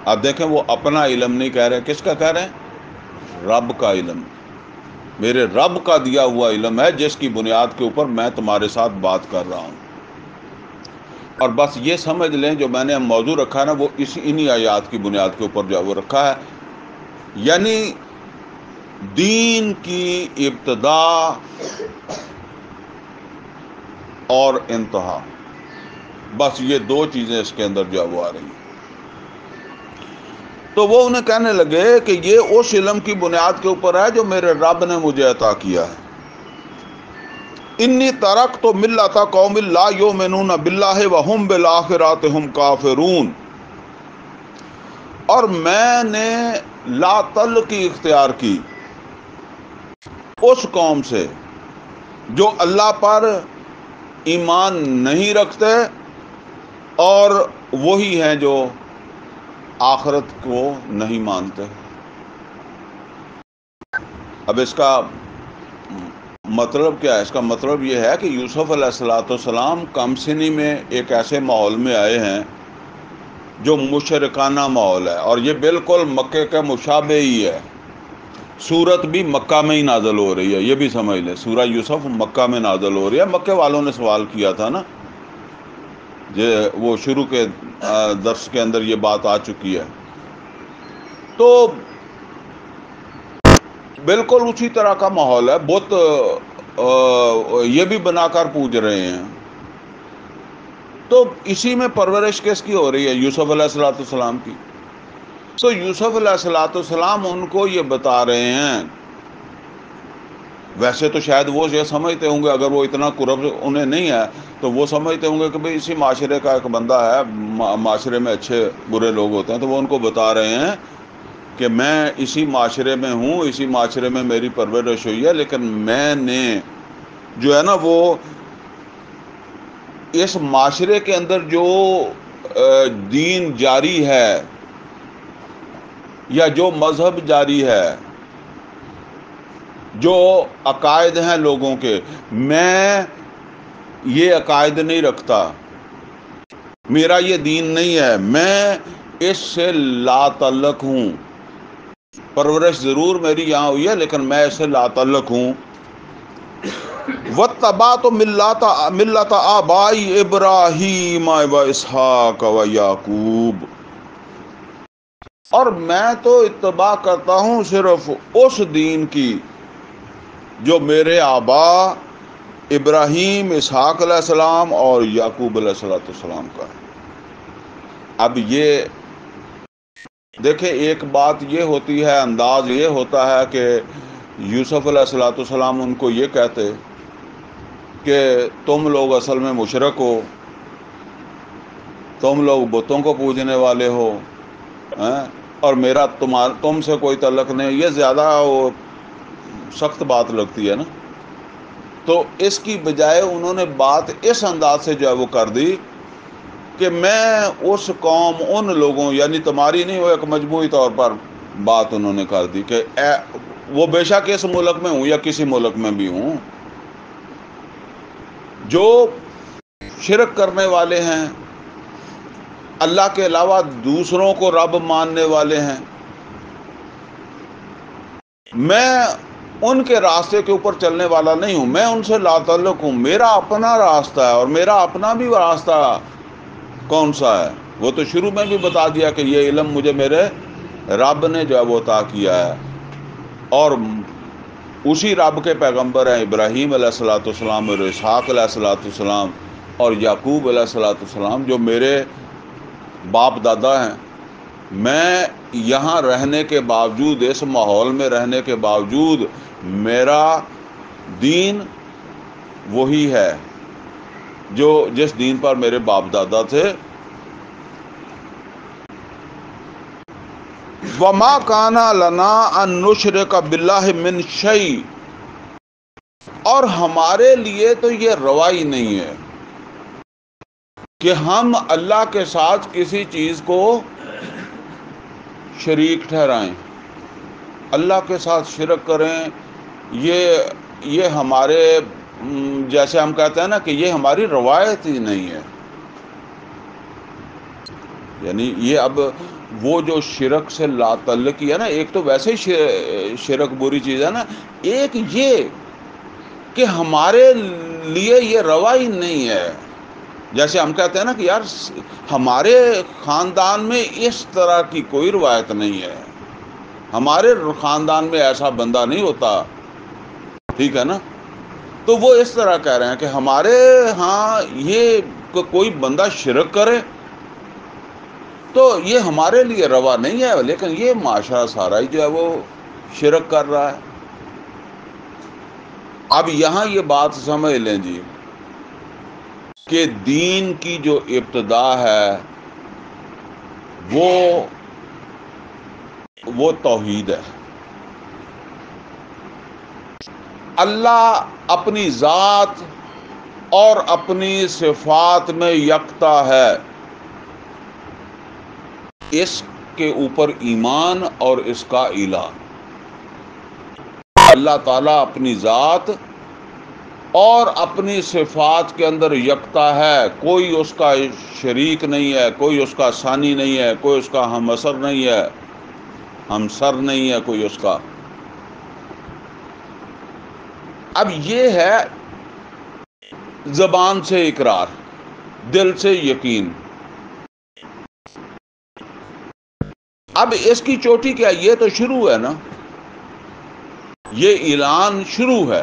آپ دیکھیں وہ اپنا علم نہیں کہہ رہے، کس کا کہہ رہے ہیں؟ رب کا علم. میرے رب کا دیا ہوا علم ہے جس کی بنیاد کے اوپر میں تمہارے ساتھ بات کر رہا ہوں. اور بس یہ سمجھ لیں جو میں نے موضوع رکھا ہے نا وہ انہی آیات کی بنیاد کے اوپر جو وہ رکھا ہے. یعنی دین کی ابتدا اور انتہا، بس یہ دو چیزیں اس کے اندر جو وہ آ رہی ہیں. تو وہ انہیں کہنے لگے کہ یہ اس علم کی بنیاد کے اوپر ہے جو میرے رب نے مجھے عطا کیا ہے. انی ترکت ملۃ قوم لا یؤمنون باللہ وہم بالآخرۃ ہم کافرون، اور میں نے لا تعلقی اختیار کی اس قوم سے جو اللہ پر ایمان نہیں رکھتے اور وہی ہیں جو آخرت کو نہیں مانتے. اب اس کا مطلب کیا ہے؟ اس کا مطلب یہ ہے کہ یوسف علیہ السلام کم سنی میں ایک ایسے ماحول میں آئے ہیں جو مشرکانہ ماحول ہے، اور یہ بالکل مکے کا مشابہ ہی ہے. سورت بھی مکہ میں ہی نازل ہو رہی ہے، یہ بھی سمجھ لیں. سورہ یوسف مکہ میں نازل ہو رہی ہے. مکے والوں نے سوال کیا تھا نا، وہ شروع کے درس کے اندر یہ بات آ چکی ہے. تو بالکل اسی طرح کا ماحول ہے. بت یہ بھی بنا کر پوج رہے ہیں. تو اسی میں پرورش کس کی ہو رہی ہے؟ یوسف علیہ السلام کی. تو یوسف علیہ السلام ان کو یہ بتا رہے ہیں. ویسے تو شاید وہ یہ سمجھتے ہوں گے، اگر وہ اتنا قرب انہیں نہیں ہے تو وہ سمجھتے ہوں گے کہ بھئی اسی معاشرے کا ایک بندہ ہے، معاشرے میں اچھے برے لوگ ہوتے ہیں. تو وہ ان کو بتا رہے ہیں کہ میں اسی معاشرے میں ہوں، اسی معاشرے میں میری پرورش ہوئی ہے، لیکن میں نے جو ہے نا وہ اس معاشرے کے اندر جو دین جاری ہے یا جو مذہب جاری ہے، جو عقائد ہیں لوگوں کے، میں یہ عقائد نہیں رکھتا، میرا یہ دین نہیں ہے، میں اس سے لا تعلق ہوں. پرورش ضرور میری یہاں ہوئی ہے لیکن میں اس سے لا تعلق ہوں. واتبعت ملۃ آبائی ابراہیم و اسحاق و یعقوب، اور میں تو اتباع کرتا ہوں صرف اس دین کی جو میرے آبا ابراہیم، اسحاق علیہ السلام اور یعقوب علیہ السلام کا ہے. اب یہ دیکھیں، ایک بات یہ ہوتی ہے، انداز یہ ہوتا ہے کہ یوسف علیہ السلام ان کو یہ کہتے کہ تم لوگ اصل میں مشرک ہو، تم لوگ بتوں کو پوجنے والے ہو، اور میرا تم سے کوئی تعلق نہیں. یہ زیادہ سخت بات لگتی ہے نا. تو اس کی بجائے انہوں نے بات اس انداز سے جو ہے وہ کر دی کہ میں اس قوم، ان لوگوں، یعنی تمہاری نہیں، وہ ایک مجموعی طور پر بات انہوں نے کر دی کہ وہ بے شک اس ملک میں ہوں یا کسی ملک میں بھی ہوں، جو شرک کرنے والے ہیں، اللہ کے علاوہ دوسروں کو رب ماننے والے ہیں، میں ان کے راستے کے اوپر چلنے والا نہیں ہوں، میں ان سے لا تعلق ہوں. میرا اپنا راستہ ہے، اور میرا اپنا بھی راستہ کون سا ہے وہ تو شروع میں بھی بتا دیا کہ یہ علم مجھے میرے رب نے جو ہے وہ عطا کیا ہے. اور اسی رب کے پیغمبر ہیں ابراہیم علیہ السلام اور اسحاق علیہ السلام اور یعقوب علیہ السلام جو میرے باپ دادا ہیں. میں یہاں رہنے کے باوجود، اس ماحول میں رہنے کے باوجود، میرا دین وہی ہے جو جس دین پر میرے باپ دادا تھے، وما کانا لنا ان نشرک باللہ من شیء، اور ہمارے لیے تو یہ روائی نہیں ہے کہ ہم اللہ کے ساتھ کسی چیز کو شریک ٹھہرائیں، اللہ کے ساتھ شرک کریں۔ یہ ہمارے جیسے ہم کہتے ہیں نا کہ یہ ہماری روایت ہی نہیں ہے۔ یعنی یہ اب وہ جو شرک سے لا تعلقی ہے نا، ایک تو ویسے ہی شرک بری چیز ہے نا، ایک یہ کہ ہمارے لیے یہ روائی نہیں ہے۔ جیسے ہم کہتے ہیں نا کہ یار ہمارے خاندان میں اس طرح کی کوئی روایت نہیں ہے، ہمارے خاندان میں ایسا بندہ نہیں ہوتا، ٹھیک ہے نا؟ تو وہ اس طرح کہہ رہے ہیں کہ ہمارے ہاں یہ کوئی بندہ شرک کرے تو یہ ہمارے لیے روا نہیں ہے، لیکن یہ معاشرہ سارا ہی جو ہے وہ شرک کر رہا ہے۔ اب یہاں یہ بات سمجھ لیں جی کہ دین کی جو ابتدا ہے وہ توحید ہے۔ اللہ اپنی ذات اور اپنی صفات میں یکتا ہے، اس کے اوپر ایمان اور اس کا اعلان۔ اللہ تعالیٰ اپنی ذات اور اپنی صفات کے اندر یکتا ہے، کوئی اس کا شریک نہیں ہے، کوئی اس کا ثانی نہیں ہے، کوئی اس کا ہم اثر نہیں ہے، ہم سر نہیں ہے کوئی اس کا۔ اب یہ ہے زبان سے اقرار، دل سے یقین۔ اب اس کی چوٹی کیا؟ یہ تو شروع ہے نا، یہ اعلان شروع ہے۔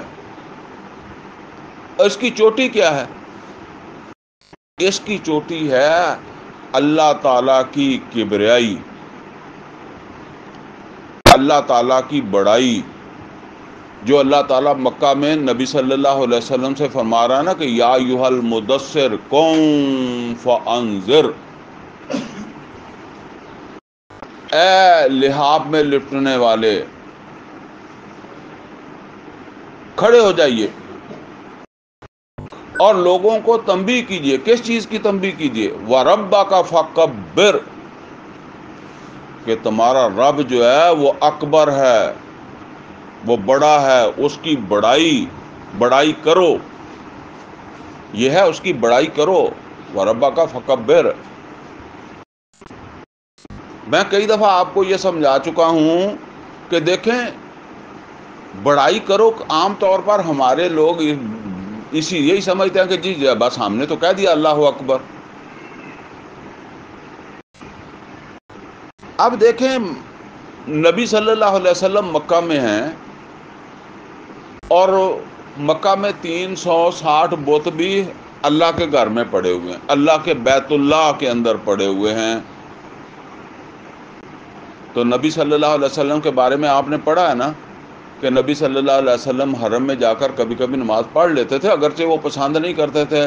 اس کی چوٹی کیا ہے؟ اس کی چوٹی ہے اللہ تعالیٰ کی کبریائی، اللہ تعالیٰ کی بڑائی، جو اللہ تعالیٰ مکہ میں نبی صلی اللہ علیہ وسلم سے فرما رہا ہے نا کہ یا ایھا المدثر قم فانذر، اے لحاف میں لپٹنے والے کھڑے ہو جائیے اور لوگوں کو تنبیہ کیجئے۔ کس چیز کی تنبیہ کیجئے؟ وَرَبَّكَ فَكَبِّرْ، کہ تمہارا رب جو ہے وہ اکبر ہے، وہ بڑا ہے، اس کی بڑائی کرو، یہ ہے اس کی بڑائی کرو۔ وَرَبَّكَ فَكَبِّرْ۔ میں کئی دفعہ آپ کو یہ سمجھا چکا ہوں کہ دیکھیں بڑائی کرو، عام طور پر ہمارے لوگ یہی سمجھتے ہیں کہ جی بس ہم نے تو کہہ دیا اللہ اکبر۔ اب دیکھیں نبی صلی اللہ علیہ وسلم مکہ میں ہیں اور مکہ میں 360 بت بھی اللہ کے گھر میں پڑے ہوئے ہیں، اللہ کے بیت اللہ کے اندر پڑے ہوئے ہیں۔ تو نبی صلی اللہ علیہ وسلم کے بارے میں آپ نے پڑھا ہے نا کہ نبی صلی اللہ علیہ وسلم حرم میں جا کر کبھی کبھی نماز پڑھ لیتے تھے، اگرچہ وہ پسند نہیں کرتے تھے۔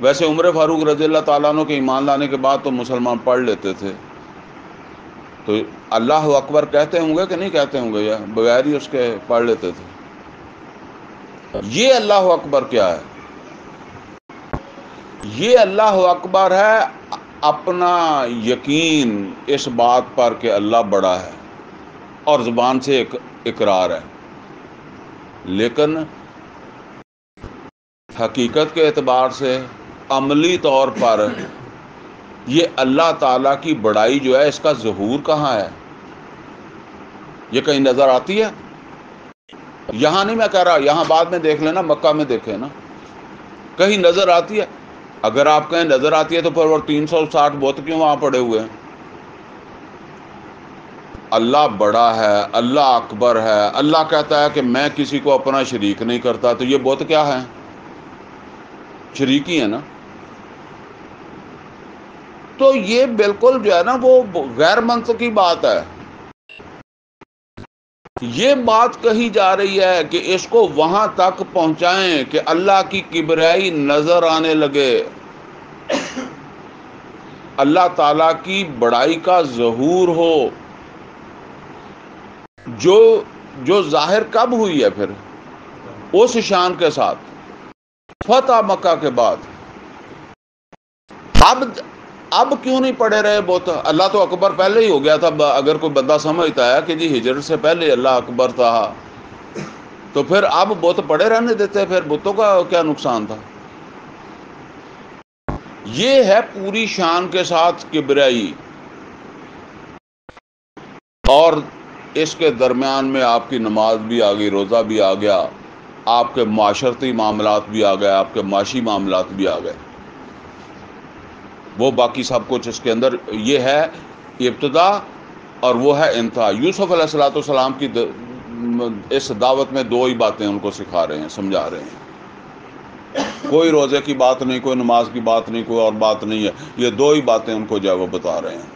ویسے عمر فاروق رضی اللہ تعالیٰ عنہ کے ایمان لانے کے بعد تو مسلمان پڑھ لیتے تھے۔ تو اللہ اکبر کہتے ہوں گے کہ نہیں کہتے ہوں گے، یا بغیر ہی اس کے پڑھ لیتے تھے؟ یہ اللہ اکبر کیا ہے؟ یہ اللہ اکبر ہے اپنا یقین اس بات پر کہ اللہ بڑا ہے، اور زبان سے اقرار ہے، لیکن حقیقت کے اعتبار سے عملی طور پر یہ اللہ تعالیٰ کی بڑائی جو ہے اس کا ظہور کہاں ہے؟ یہ کہیں نظر آتی ہے؟ یہاں نہیں میں کہہ رہا، یہاں بعد میں دیکھ لینا، مکہ میں دیکھیں نا، کہیں نظر آتی ہے؟ اگر آپ کہیں نظر آتی ہے تو پھر وہ 360 بت کیوں وہاں پڑے ہوئے ہیں؟ اللہ بڑا ہے، اللہ اکبر ہے، اللہ کہتا ہے کہ میں کسی کو اپنا شریک نہیں کرتا، تو یہ بت کیا ہے؟ شریکی ہے نا۔ تو یہ بالکل جو ہے نا وہ غیر منطقی بات ہے۔ یہ بات کہی جا رہی ہے کہ اس کو وہاں تک پہنچائیں کہ اللہ کی کبریائی نظر آنے لگے، اللہ تعالیٰ کی بڑائی کا ظہور ہو، جو ظاہر کب ہوئی ہے پھر اس شان کے ساتھ فتح مکہ کے بعد. اب کیوں نہیں پڑے رہے بت؟ اللہ تو اکبر پہلے ہی ہو گیا تھا. اگر کوئی بندہ سمجھتا ہے کہ جی ہجرت سے پہلے اللہ اکبر تھا تو پھر اب بت پڑے رہنے دیتے، پھر بتوں کا کیا نقصان تھا؟ یہ ہے پوری شان کے ساتھ کبریائی، اور اس کے درمیان میں آپ کی نماز بھی آ گئی، روزہ بھی آ گیا، آپ کے معاشرتی معاملات بھی آ گئے، آپ کے معاشی معاملات بھی آ گئے، وہ باقی سب کچھ اس کے اندر. یہ ہے ابتدا اور وہ ہے انتہا. یوسف علیہ الصلوۃ والسلام کی اس دعوت میں دو ہی باتیں ان کو سکھا رہے ہیں، سمجھا رہے ہیں. کوئی روزے کی بات نہیں، کوئی نماز کی بات نہیں، کوئی اور بات نہیں ہے. یہ دو ہی باتیں ان کو جو ہے وہ بتا رہے ہیں.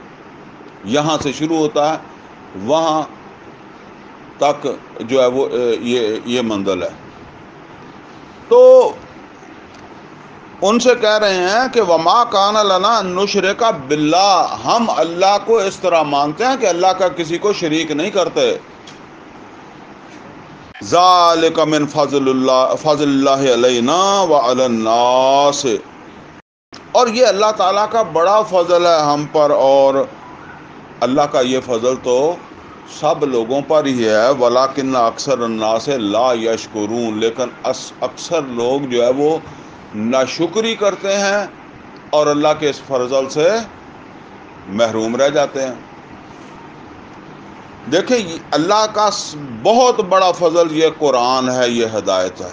یہاں سے شروع ہوتا ہے، وہاں تک جو ہے وہ یہ منزل ہے. تو ان سے کہہ رہے ہیں کہ وما کان لنا نشرک باللہ، ہم اللہ کو اس طرح مانتے ہیں کہ اللہ کا کسی کو شریک نہیں کرتے. ذالک من فضل اللہ علینا وعلی الناس، اور یہ اللہ تعالیٰ کا بڑا فضل ہے ہم پر، اور اللہ کا یہ فضل تو سب لوگوں پر ہی ہے. ولیکن اکثر الناس لا یشکرون، لیکن اکثر لوگ جو ہے وہ ناشکری کرتے ہیں اور اللہ کے اس فضل سے محروم رہ جاتے ہیں. دیکھیں اللہ کا بہت بڑا فضل یہ قرآن ہے، یہ ہدایت ہے.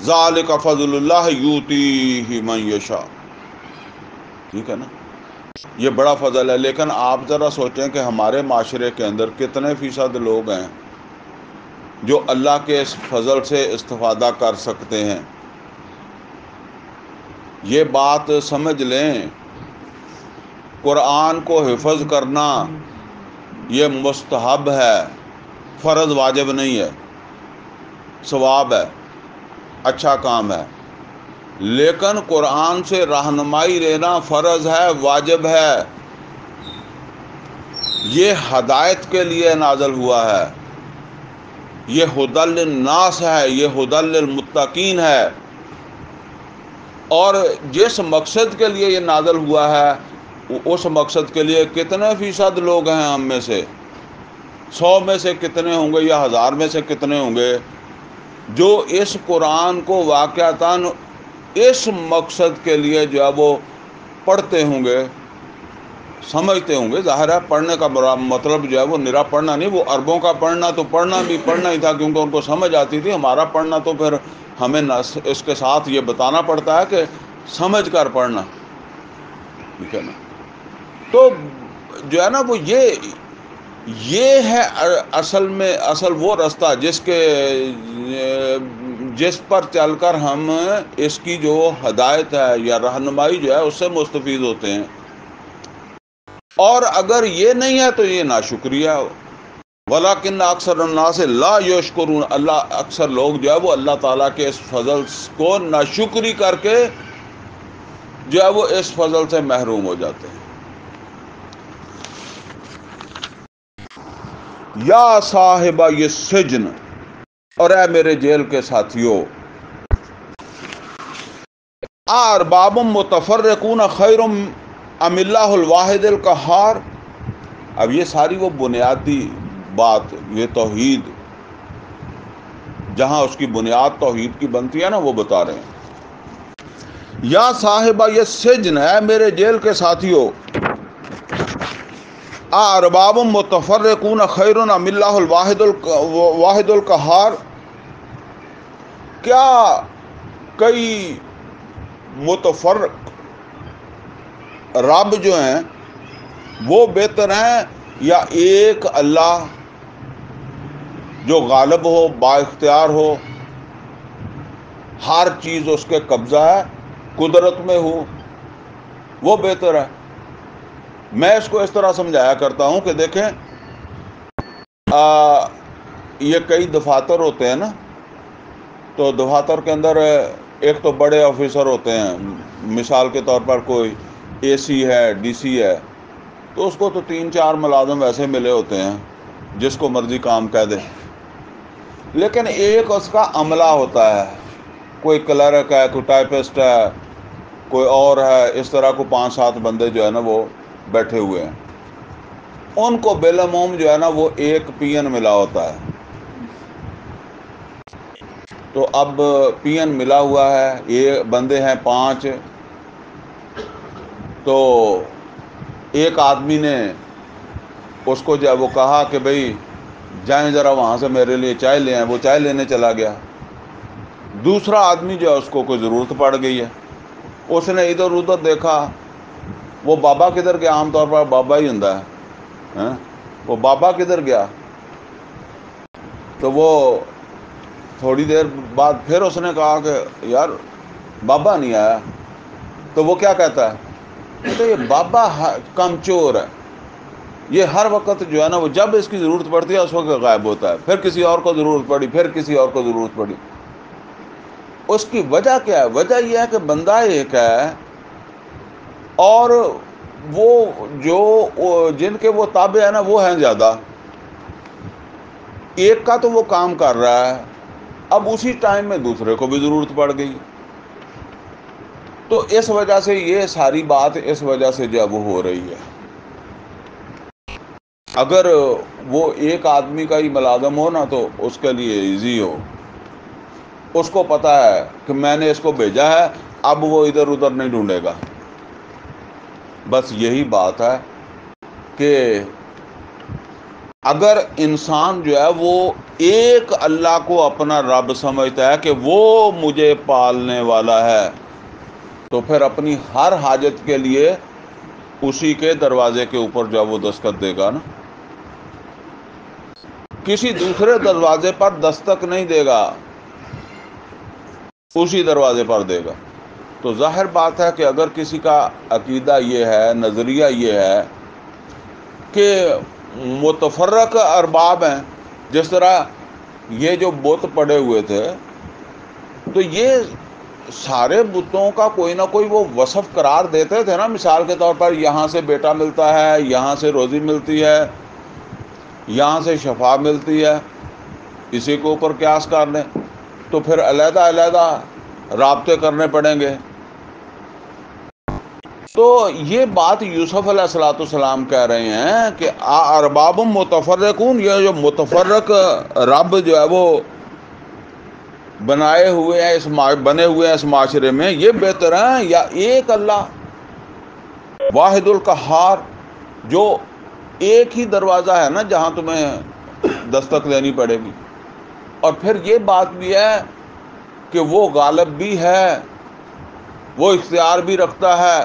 ذالک فضل اللہ یؤتیہ من یشاء، ٹھیک ہے نا، یہ بڑا فضل ہے. لیکن آپ ذرا سوچیں کہ ہمارے معاشرے کے اندر کتنے فیصد لوگ ہیں جو اللہ کے اس فضل سے استفادہ کر سکتے ہیں. یہ بات سمجھ لیں، قرآن کو حفظ کرنا یہ مستحب ہے، فرض واجب نہیں ہے، ثواب ہے، اچھا کام ہے. لیکن قرآن سے رہنمائی لینا فرض ہے، واجب ہے. یہ ہدایت کے لیے نازل ہوا ہے، یہ ھدی للناس ہے، یہ ھدی للمتقین ہے. اور جس مقصد کے لیے یہ نازل ہوا ہے اس مقصد کے لیے کتنے فیصد لوگ ہیں ہم میں سے؟ 100 میں سے کتنے ہوں گے یا 1000 میں سے کتنے ہوں گے جو اس قرآن کو واقعتاً اس مقصد کے لیے جو ہے وہ پڑھتے ہوں گے، سمجھتے ہوں گے؟ ظاہر ہے پڑھنے کا مطلب جو ہے وہ نرا پڑھنا نہیں، وہ عربوں کا پڑھنا تو پڑھنا بھی پڑھنا ہی تھا کیونکہ ان کو سمجھ آتی تھی. ہمارا پڑھنا تو پھر ہمیں اس کے ساتھ یہ بتانا پڑتا ہے کہ سمجھ کر پڑھنا، ٹھیک ہے نا. تو جو ہے نا وہ یہ ہے اصل وہ راستہ جس پر چل کر ہم اس کی جو ہدایت ہے یا رہنمائی جو ہے اس سے مستفید ہوتے ہیں. اور اگر یہ نہیں ہے تو یہ ناشکریہ. ولیکن اکثر الناس لا یشکرون، اللہ اکثر لوگ جو ہے وہ اللہ تعالیٰ کے اس فضل کو ناشکری کر کے جو ہے وہ اس فضل سے محروم ہو جاتے ہیں. یا صاحبہ یہ سجن، اور اے میرے جیل کے ساتھیوں، ارباب متفرقون خیر ام اللہ الواحد القہار. اب یہ ساری وہ بنیادی بات، یہ توحید جہاں اس کی بنیاد توحید کی بنتی ہے نا، وہ بتا رہے ہیں. یا صاحبہ یہ سجن، ہے میرے جیل کے ساتھیوں، ارباب متفرقون خیر ام اللہ الواحد القہار، کیا کئی متفرق رب جو ہیں وہ بہتر ہیں یا ایک اللہ جو غالب ہو، با اختیار ہو، ہر چیز اس کے قبضہ ہے، قدرت میں ہو، وہ بہتر ہے؟ میں اس کو اس طرح سمجھایا کرتا ہوں کہ دیکھیں یہ کئی دفاتر ہوتے ہیں نا، تو دفاتر کے اندر ایک تو بڑے آفیسر ہوتے ہیں، مثال کے طور پر کوئی اے سی ہے، ڈی سی ہے، تو اس کو تو 3-4 ملازم ویسے ملے ہوتے ہیں، جس کو مرضی کام کہہ دے، لیکن ایک اس کا عملہ ہوتا ہے، کوئی کلرک ہے، کوئی ٹائپسٹ ہے، کوئی اور ہے، اس طرح کو 5-7 بندے جو ہے نا وہ بیٹھے ہوئے ہیں، ان کو بالعموم جو ہے نا وہ ایک پی این ملا ہوتا ہے۔ تو اب پی این ملا ہوا ہے، یہ بندے ہیں 5، تو ایک آدمی نے اس کو جو ہے وہ کہا کہ بھئی جائیں ذرا وہاں سے میرے لیے چائے لے آئیں، وہ چائے لینے چلا گیا۔ دوسرا آدمی جو ہے اس کو کوئی ضرورت پڑ گئی ہے، اس نے ادھر ادھر دیکھا، وہ بابا کدھر گیا، عام طور پر بابا ہی ہوندا ہے، وہ بابا کدھر گیا؟ تو وہ تھوڑی دیر بعد پھر اس نے کہا کہ یار بابا نہیں آیا۔ تو وہ کیا کہتا ہے؟ تو یہ بابا کم چور ہے، یہ ہر وقت جو ہے نا وہ جب اس کی ضرورت پڑتی ہے اس وقت غائب ہوتا ہے، پھر کسی اور کو ضرورت پڑی، پھر کسی اور کو ضرورت پڑی۔ اس کی وجہ کیا ہے؟ وجہ یہ ہے کہ بندہ ایک ہے، اور وہ جو جن کے وہ تابع ہیں نا وہ ہیں زیادہ۔ ایک کا تو وہ کام کر رہا ہے، اب اسی ٹائم میں دوسرے کو بھی ضرورت پڑ گئی، تو اس وجہ سے یہ ساری بات اس وجہ سے جو ہے وہ ہو رہی ہے۔ اگر وہ ایک آدمی کا ہی ملازم ہو نا تو اس کے لیے ایزی ہو، اس کو پتا ہے کہ میں نے اس کو بھیجا ہے، اب وہ ادھر ادھر نہیں ڈھونڈے گا۔ بس یہی بات ہے کہ اگر انسان جو ہے وہ ایک اللہ کو اپنا رب سمجھتا ہے کہ وہ مجھے پالنے والا ہے، تو پھر اپنی ہر حاجت کے لیے اسی کے دروازے کے اوپر جو ہے وہ دستخط دے گا نا، کسی دوسرے دروازے پر دستک نہیں دے گا، اسی دروازے پر دے گا۔ تو ظاہر بات ہے کہ اگر کسی کا عقیدہ یہ ہے، نظریہ یہ ہے کہ متفرق ارباب ہیں، جس طرح یہ جو بت پڑے ہوئے تھے، تو یہ سارے بتوں کا کوئی نہ کوئی وہ وصف قرار دیتے تھے نا، مثال کے طور پر یہاں سے بیٹا ملتا ہے، یہاں سے روزی ملتی ہے، یہاں سے شفا ملتی ہے، اسی کے اوپر قیاس کر لیں تو پھر علیحدہ علیحدہ رابطے کرنے پڑیں گے۔ تو یہ بات یوسف علیہ الصلوۃ والسلام کہہ رہے ہیں کہ ارباب متفرقون، یہ جو متفرق رب جو ہے وہ بنے ہوئے ہیں اس معاشرے میں، یہ بہتر ہیں یا ایک اللہ واحد القہار، جو ایک ہی دروازہ ہے نا جہاں تمہیں دستک دینی پڑے گی؟ اور پھر یہ بات بھی ہے کہ وہ غالب بھی ہے، وہ اختیار بھی رکھتا ہے،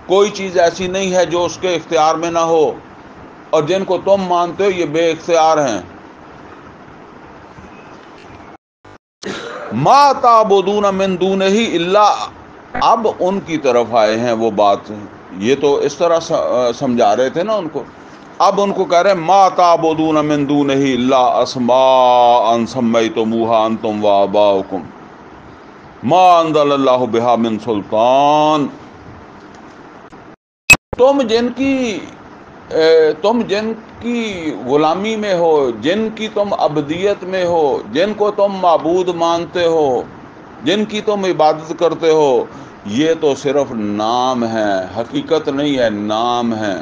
کوئی چیز ایسی نہیں ہے جو اس کے اختیار میں نہ ہو، اور جن کو تم مانتے ہو یہ بے اختیار ہیں۔ ما تعبدون من دونہ الا، اب ان کی طرف آئے ہیں وہ بات، یہ تو اس طرح سمجھا رہے تھے نا ان کو، اب ان کو کہہ رہے ہیں ما تعبدون من دونہ الا اسماء سمیتموها انتم وآباؤکم ما انزل اللہ بہا من سلطان، تم جن کی غلامی میں ہو، جن کی تم عبدیت میں ہو، جن کو تم معبود مانتے ہو، جن کی تم عبادت کرتے ہو، یہ تو صرف نام ہے، حقیقت نہیں ہے، نام ہے۔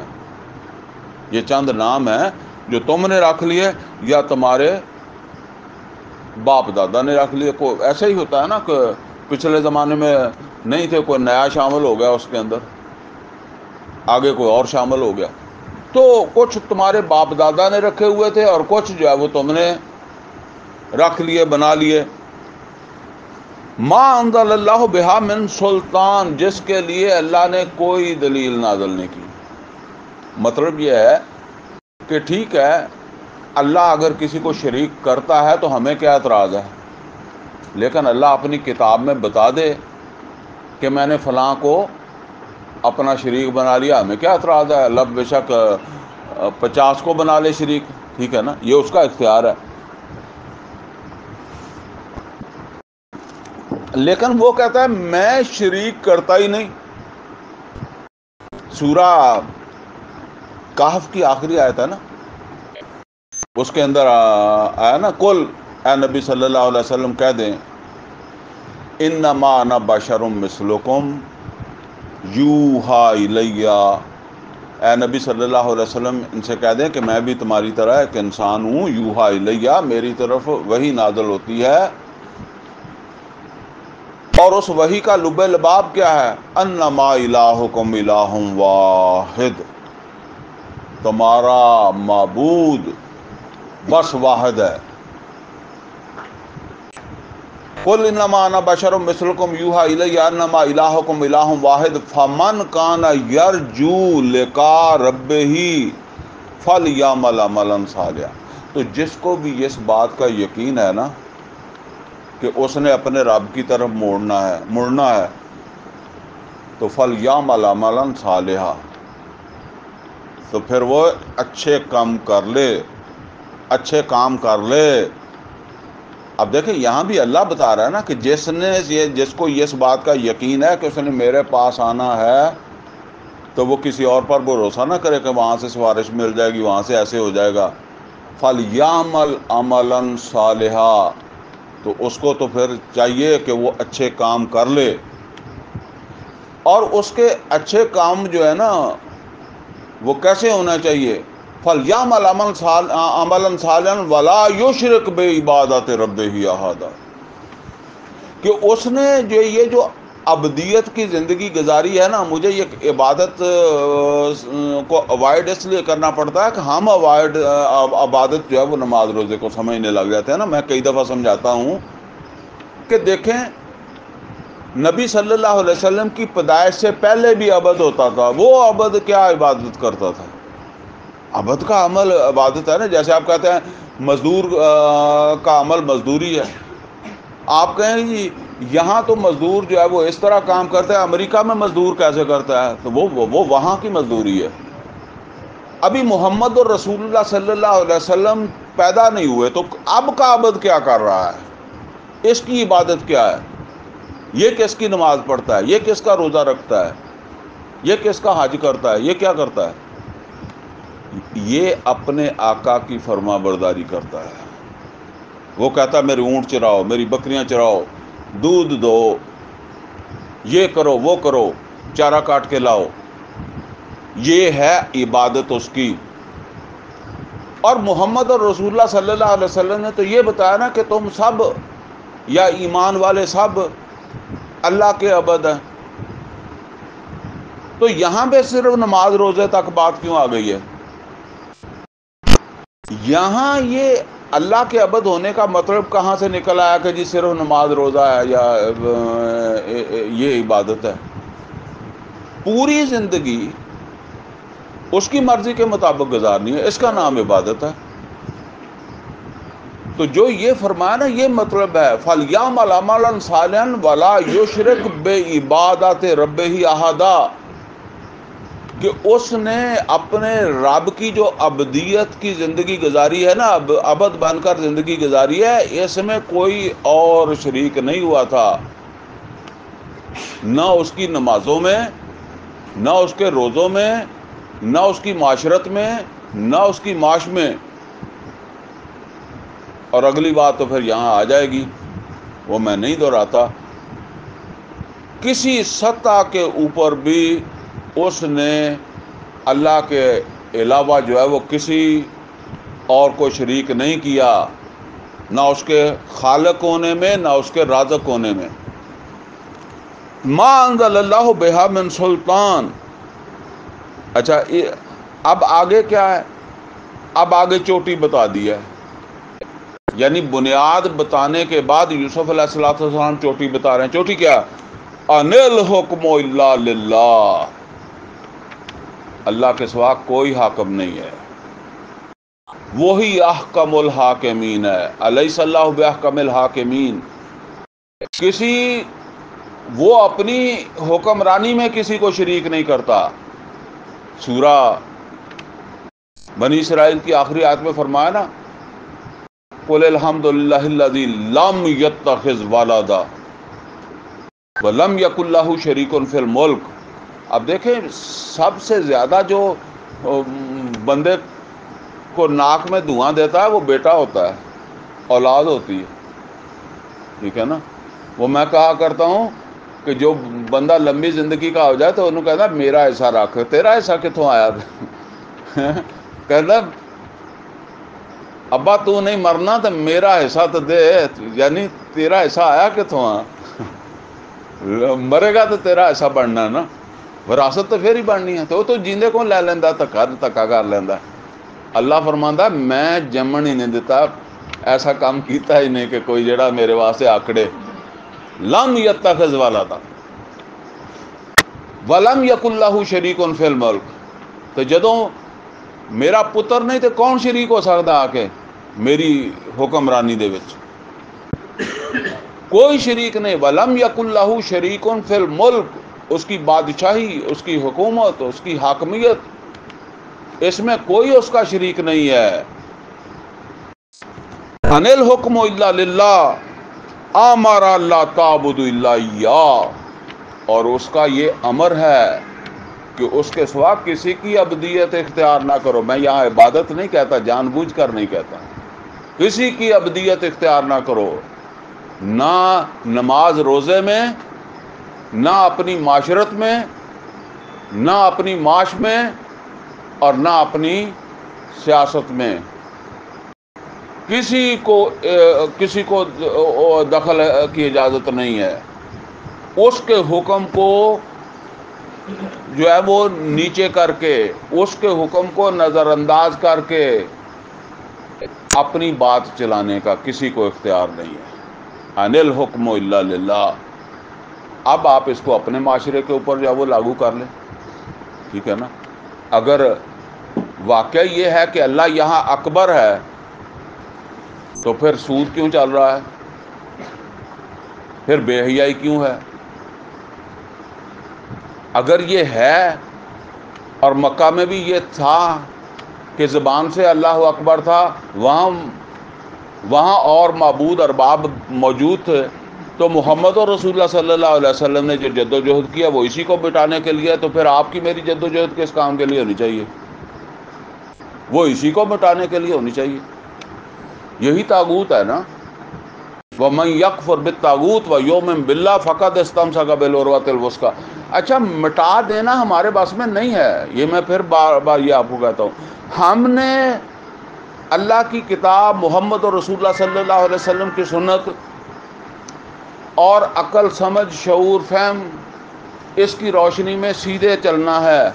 یہ چند نام ہیں جو تم نے رکھ لیے یا تمہارے باپ دادا نے رکھ لیے۔ کوئی ایسا ہی ہوتا ہے نا کہ پچھلے زمانے میں نہیں تھے، کوئی نیا شامل ہو گیا اس کے اندر، آگے کوئی اور شامل ہو گیا، تو کچھ تمہارے باپ دادا نے رکھے ہوئے تھے اور کچھ جو ہے وہ تم نے رکھ لیے، بنا لیے۔ ما انزل اللہ بہا من سلطان، جس کے لیے اللہ نے کوئی دلیل نازل نہیں کی۔ مطلب یہ ہے کہ ٹھیک ہے اللہ اگر کسی کو شریک کرتا ہے تو ہمیں کیا اعتراض ہے، لیکن اللہ اپنی کتاب میں بتا دے کہ میں نے فلاں کو اپنا شریک بنا لیا، ہمیں کیا اعتراض ہے؟ اللہ بے شک 50 کو بنا لے شریک، ٹھیک ہے نا، یہ اس کا اختیار ہے۔ لیکن وہ کہتا ہے میں شریک کرتا ہی نہیں۔ سورہ کہف کی آخری آیت ہے نا، اس کے اندر آیا نا، کل اے نبی صلی اللہ علیہ وسلم کہہ دیں انما انا بشر مثلکم یوحا الیہ، اے نبی صلی اللہ علیہ وسلم ان سے کہہ دیں کہ میں بھی تمہاری طرح ایک انسان ہوں، یوحا الیہ، میری طرف وحی نازل ہوتی ہے، اور اس وحی کا لب لباب کیا ہے؟ انما الہکم الہ واحد، تمہارا معبود بس واحد ہے۔ قل انما انا بشر مثلکم یوحا الی انما الہکم الہ واحد فمن کان یرجو لقاء ربہ فلیعمل عملا صالحا۔ تو جس کو بھی اس بات کا یقین ہے نا کہ اس نے اپنے رب کی طرف مڑنا ہے تو فلیعمل عملا صالحا، تو پھر وہ اچھے کام کر لے۔ اب دیکھیں یہاں بھی اللہ بتا رہا ہے نا کہ جس کو اس بات کا یقین ہے کہ اس نے میرے پاس آنا ہے تو وہ کسی اور پر بھروسہ نہ کرے کہ وہاں سے سفارش مل جائے گی، وہاں سے ایسے ہو جائے گا۔ فَلْيَعْمَلْ عَمَلًا صَالِحًا، تو اس کو تو پھر چاہیے کہ وہ اچھے کام کر لے، اور اس کے اچھے کام جو ہے نا وہ کیسے ہونا چاہیے؟ فَلْيَعْمَلْ عَمَلًا صَالِحًا وَلَا يُشْرِكْ بِعِبَادَةِ رَبِّهِ أَحَدًا، کہ اس نے یہ جو ابدیت کی زندگی گزاری ہے نا، مجھے یہ عبادت کو اوائڈ اس لیے کرنا پڑتا ہے کہ ہم عبادت جو ہے وہ نماز روزے کو سمجھنے لگ جاتے ہیں نا۔ میں کئی دفعہ سمجھاتا ہوں کہ دیکھیں نبی صلی اللہ علیہ وسلم کی پیدائش سے پہلے بھی عبد ہوتا تھا، وہ عبد کیا عبادت کرتا تھا؟ عبد کا عمل عبادت ہے نا، جیسے آپ کہتے ہیں مزدور کا عمل مزدوری ہے۔ آپ کہیں جی یہاں تو مزدور جو ہے وہ اس طرح کام کرتا ہے، امریکہ میں مزدور کیسے کرتا ہے؟ تو وہ وہاں کی مزدوری ہے۔ ابھی محمد اور رسول اللہ صلی اللہ علیہ وسلم پیدا نہیں ہوئے تو اب کا عبد کیا کر رہا ہے؟ اس کی عبادت کیا ہے؟ یہ کس کی نماز پڑھتا ہے؟ یہ کس کا روزہ رکھتا ہے؟ یہ کس کا حج کرتا ہے؟ یہ کیا کرتا ہے؟ یہ اپنے آقا کی فرما برداری کرتا ہے۔ وہ کہتا ہے میرے اونٹ چراؤ، میری بکریاں چراؤ، دودھ دو، یہ کرو وہ کرو، چارہ کاٹ کے لاؤ، یہ ہے عبادت اس کی۔ اور محمد اور رسول اللہ صلی اللہ علیہ وسلم نے تو یہ بتایا نا کہ تم سب یا ایمان والے سب اللہ کے عبد ہیں۔ تو یہاں پہ صرف نماز روزے تک بات کیوں آ گئی ہے؟ یہاں یہ اللہ کے عبد ہونے کا مطلب کہاں سے نکل آیا کہ جی صرف نماز روزہ ہے یا یہ عبادت ہے؟ پوری زندگی اس کی مرضی کے مطابق گزارنی ہے، اس کا نام عبادت ہے۔ تو جو یہ فرمایا نا یہ مطلب ہے فَلْيَعْمَلْ عَمَلًا صَالِحًا وَلَا يُشْرِكْ بِعِبَادَةِ رَبِّهِ أَحَدًا، کہ اس نے اپنے رب کی جو ابدیت کی زندگی گزاری ہے نا، عبد بن کر زندگی گزاری ہے، اس میں کوئی اور شریک نہیں ہوا تھا، نہ اس کی نمازوں میں، نہ اس کے روزوں میں، نہ اس کی معاشرت میں، نہ اس کی معاش میں۔ اور اگلی بات تو پھر یہاں آ جائے گی، وہ میں نہیں دہراتا، کسی سطح کے اوپر بھی اس نے اللہ کے علاوہ جو ہے وہ کسی اور کو شریک نہیں کیا، نہ اس کے خالق ہونے میں نہ اس کے رازق ہونے میں۔ ما انزل اللہ بہا من سلطان۔ اچھا اب آگے کیا ہے؟ اب آگے چوٹی بتا دی ہے، یعنی بنیاد بتانے کے بعد یوسف علیہ السلام چوٹی بتا رہے ہیں۔ چوٹی کیا؟ ان الحکم الا للہ، اللہ کے سوا کوئی حاکم نہیں ہے، وہی احکم الحاکمین ہے، الیس اللہ باحکم الحاکمین۔ وہ اپنی حکمرانی میں کسی کو شریک نہیں کرتا۔ سورہ بنی اسرائیل کی آخری آیت میں فرمایا نا قل الحمد للہ الذی لم یتخذ ولدا ولم یکن لہ شریک فی الملک۔ اب دیکھیں سب سے زیادہ جو بندے کو ناک میں دھواں دیتا ہے وہ بیٹا ہوتا ہے، اولاد ہوتی ہے، ٹھیک ہے نا. وہ میں کہا کرتا ہوں کہ جو بندہ لمبی زندگی کا ہو جائے تو انہوں کہتا میرا ایسا رکھ، تیرا ایسا کتوں آیا کہتا ابا تو نہیں مرنا تو میرا ایسا تو دے، یعنی تیرا ایسا آیا کتوں مرے گا تو تیرا ایسا بننا ہے نا، وراثت تو پھر ہی بننی ہے. تو جیندے کون لے لینا، دھکا کر لینا. اللہ فرماندا میں جمن ہی نہیں دیتا، ایسا کام کیتا ہی نہیں کہ کوئی جڑا میرے واسطے آکڑے. لم یتخذ ولدا ولم یکن لہ شریک فی الملک. تو جدوں میرا پتر نہیں تو کون شریک ہو سکتا آ کے میری حکمرانی دے وچ؟ کوئی شریک نہیں. ولم یکن لہ شریک فی الملک، اس کی بادشاہی، اس کی حکومت، اس کی حاکمیت، اس میں کوئی اس کا شریک نہیں ہے. ان الحکم الا للہ امر اللہ تعبد الا ایاہ. اور اس کا یہ امر ہے کہ اس کے سوا کسی کی عبدیت اختیار نہ کرو. میں یہاں عبادت نہیں کہتا، جان بوجھ کر نہیں کہتا. کسی کی عبدیت اختیار نہ کرو، نہ نماز روزے میں، نہ اپنی معاشرت میں، نہ اپنی معاش میں، اور نہ اپنی سیاست میں. کسی کو دخل کی اجازت نہیں ہے. اس کے حکم کو جو ہے وہ نیچے کر کے، اس کے حکم کو نظر انداز کر کے اپنی بات چلانے کا کسی کو اختیار نہیں ہے. ان الحکم الا للہ. اب آپ اس کو اپنے معاشرے کے اوپر جو ہے وہ لاگو کر لیں، ٹھیک ہے نا. اگر واقعہ یہ ہے کہ اللہ یہاں اکبر ہے تو پھر سود کیوں چل رہا ہے؟ پھر بے حیائی کیوں ہے؟ اگر یہ ہے اور مکہ میں بھی یہ تھا کہ زبان سے اللہ اکبر تھا، وہاں اور معبود ارباب موجود تھے، تو محمد اور رسول اللہ صلی اللہ علیہ وسلم نے جو جد و جہد کیا وہ اسی کو مٹانے کے لیے. تو پھر آپ کی میری جد و جہد کس کام کے لیے ہونی چاہیے؟ وہ اسی کو مٹانے کے لیے ہونی چاہیے. یہی طاغوت ہے نا. وَمَن يَكْفُرْ بِالطَّاغُوتِ وَيُؤْمِن بِاللَّهِ فَقَدِ اسْتَمْسَكَ بِالْعُرْوَةِ الْوُثْقَىٰ. اچھا مٹا دینا ہمارے بس میں نہیں ہے. یہ میں پھر بار بار یہ آپ کو کہتا ہوں، ہم نے اللہ کی کتاب، محمد اور رسول اللہ صلی اللہ علیہ وسلم کی سنت اور عقل، سمجھ، شعور، فہم، اس کی روشنی میں سیدھے چلنا ہے،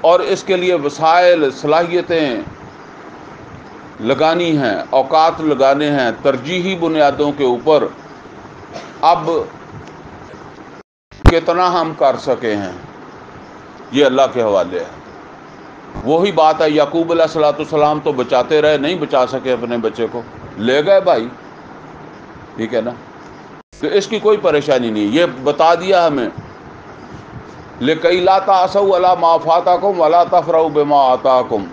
اور اس کے لیے وسائل، صلاحیتیں لگانی ہیں، اوقات لگانے ہیں ترجیحی بنیادوں کے اوپر. اب کتنا ہم کر سکے ہیں یہ اللہ کے حوالے ہے. وہی بات ہے، یعقوب علیہ الصلوۃ والسلام تو بچاتے رہے، نہیں بچا سکے اپنے بچے کو، لے گئے بھائی، ٹھیک ہے نا. تو اس کی کوئی پریشانی نہیں. یہ بتا دیا ہمیں لِكَيْ لَا تَأْسَوْا عَلَىٰ مَا فَاتَكُمْ وَلَا تَفْرَحُوا بِمَا آتَاكُمْ.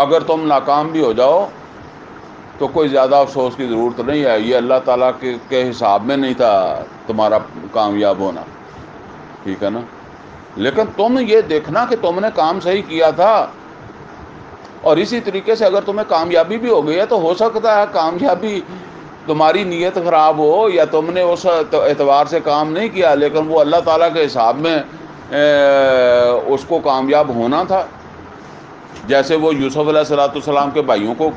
اگر تم ناکام بھی ہو جاؤ تو کوئی زیادہ افسوس کی ضرورت نہیں ہے. یہ اللہ تعالیٰ کے حساب میں نہیں تھا تمہارا کامیاب ہونا، ٹھیک ہے نا. لیکن تم یہ دیکھنا کہ تم نے کام صحیح کیا تھا. اور اسی طریقے سے اگر تمہیں کامیابی بھی ہو گئی ہے تو ہو سکتا ہے کامیابی تمہاری نیت خراب ہو، یا تم نے اس اعتبار سے کام نہیں کیا، لیکن وہ اللہ تعالیٰ کے حساب میں اس کو کامیاب ہونا تھا. جیسے وہ یوسف علیہ السلام کے بھائیوں کو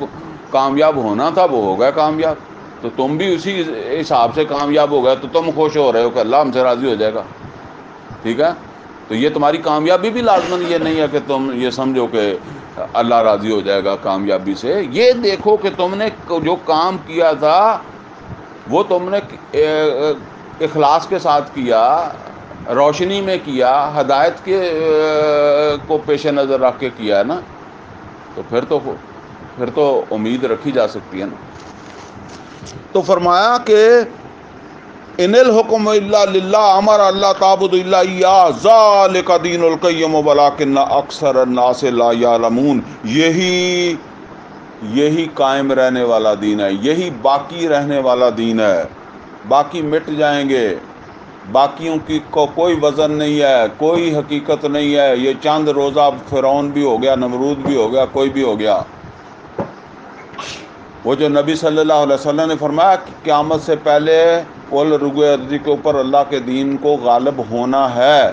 کامیاب ہونا تھا، وہ ہو گئے کامیاب. تو تم بھی اسی حساب سے کامیاب ہو گئے، تو تم خوش ہو رہے ہو کہ اللہ ہم سے راضی ہو جائے گا، ٹھیک ہے. تو یہ تمہاری کامیابی بھی لازماً یہ نہیں ہے کہ تم یہ سمجھو کہ اللہ راضی ہو جائے گا کامیابی سے. یہ دیکھو کہ تم نے جو کام کیا تھا وہ تم نے اخلاص کے ساتھ کیا، روشنی میں کیا، ہدایت کے کو پیش نظر رکھ کے کیا ہے نا. تو پھر تو امید رکھی جا سکتی ہے نا. تو فرمایا کہ ان الحکم الا للہ امر اللہ تعبد الا ایاہ ذالک دین القیم ولکن اکثر الناس لا یعلمون. یہی قائم رہنے والا دین ہے، یہی باقی رہنے والا دین ہے. باقی مٹ جائیں گے، باقیوں کی کو کوئی وزن نہیں ہے، کوئی حقیقت نہیں ہے. یہ چند روزہ فرعون بھی ہو گیا، نمرود بھی ہو گیا، کوئی بھی ہو گیا. وہ جو نبی صلی اللہ علیہ وسلم نے فرمایا کہ قیامت سے پہلے کل رگو ارضی کے اوپر اللہ کے دین کو غالب ہونا ہے.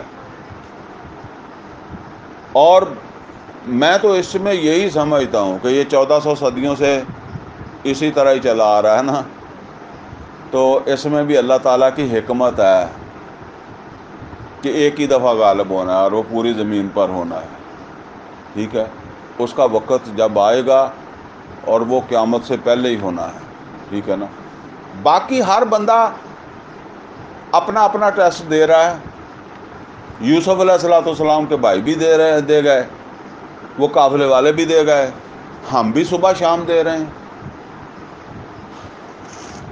اور میں تو اس میں یہی سمجھتا ہوں کہ یہ 1400 صدیوں سے اسی طرح ہی چلا آ رہا ہے نا، تو اس میں بھی اللہ تعالیٰ کی حکمت ہے کہ ایک ہی دفعہ غالب ہونا ہے اور وہ پوری زمین پر ہونا ہے. ٹھیک ہے، اس کا وقت جب آئے گا اور وہ قیامت سے پہلے ہی ہونا ہے. ٹھیک ہے نا. باقی ہر بندہ اپنا اپنا ٹیسٹ دے رہا ہے. یوسف علیہ السلام کے بھائی بھی دے گئے، وہ قافلے والے بھی دے گئے، ہم بھی صبح شام دے رہے ہیں.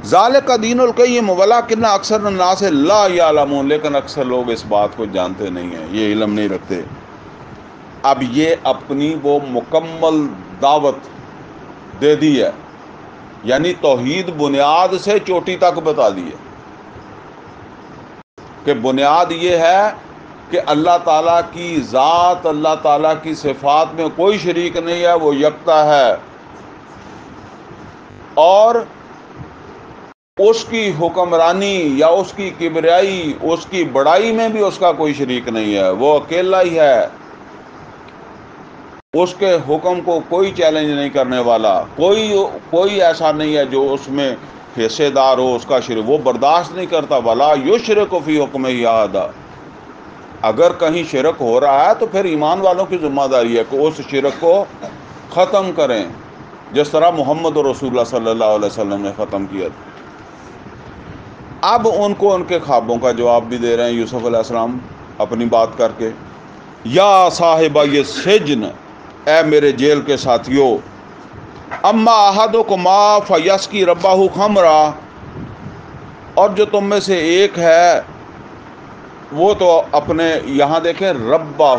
ذالک دین القیم ولکن اکثر الناس لا یعلمون، لیکن اکثر لوگ اس بات کو جانتے نہیں ہیں، یہ علم نہیں رکھتے. اب یہ اپنی وہ مکمل دعوت دے دی ہے، یعنی توحید بنیاد سے چوٹی تک بتا دی ہے کہ بنیاد یہ ہے کہ اللہ تعالیٰ کی ذات، اللہ تعالیٰ کی صفات میں کوئی شریک نہیں ہے، وہ یکتا ہے. اور اس کی حکمرانی یا اس کی کبریائی، اس کی بڑائی میں بھی اس کا کوئی شریک نہیں ہے، وہ اکیلا ہی ہے. اس کے حکم کو کوئی چیلنج نہیں کرنے والا، کوئی ایسا نہیں ہے جو اس میں حصے دار ہو، اس کا شرک وہ برداشت نہیں کرتا. ولا یشرک فی حکمہ احد، اگر کہیں شرک ہو رہا ہے تو پھر ایمان والوں کی ذمہ داری ہے کہ اس شرک کو ختم کریں، جس طرح محمد رسول اللہ صلی اللہ علیہ وسلم نے ختم کیا. اب ان کو ان کے خوابوں کا جواب بھی دے رہے ہیں یوسف علیہ السلام اپنی بات کر کے. یا صاحبہ یہ سجن، اے میرے جیل کے ساتھیوں، اما احدکما فیسقی ربہ خمرا، اور جو تم میں سے ایک ہے وہ تو اپنے، یہاں دیکھیں ربہ،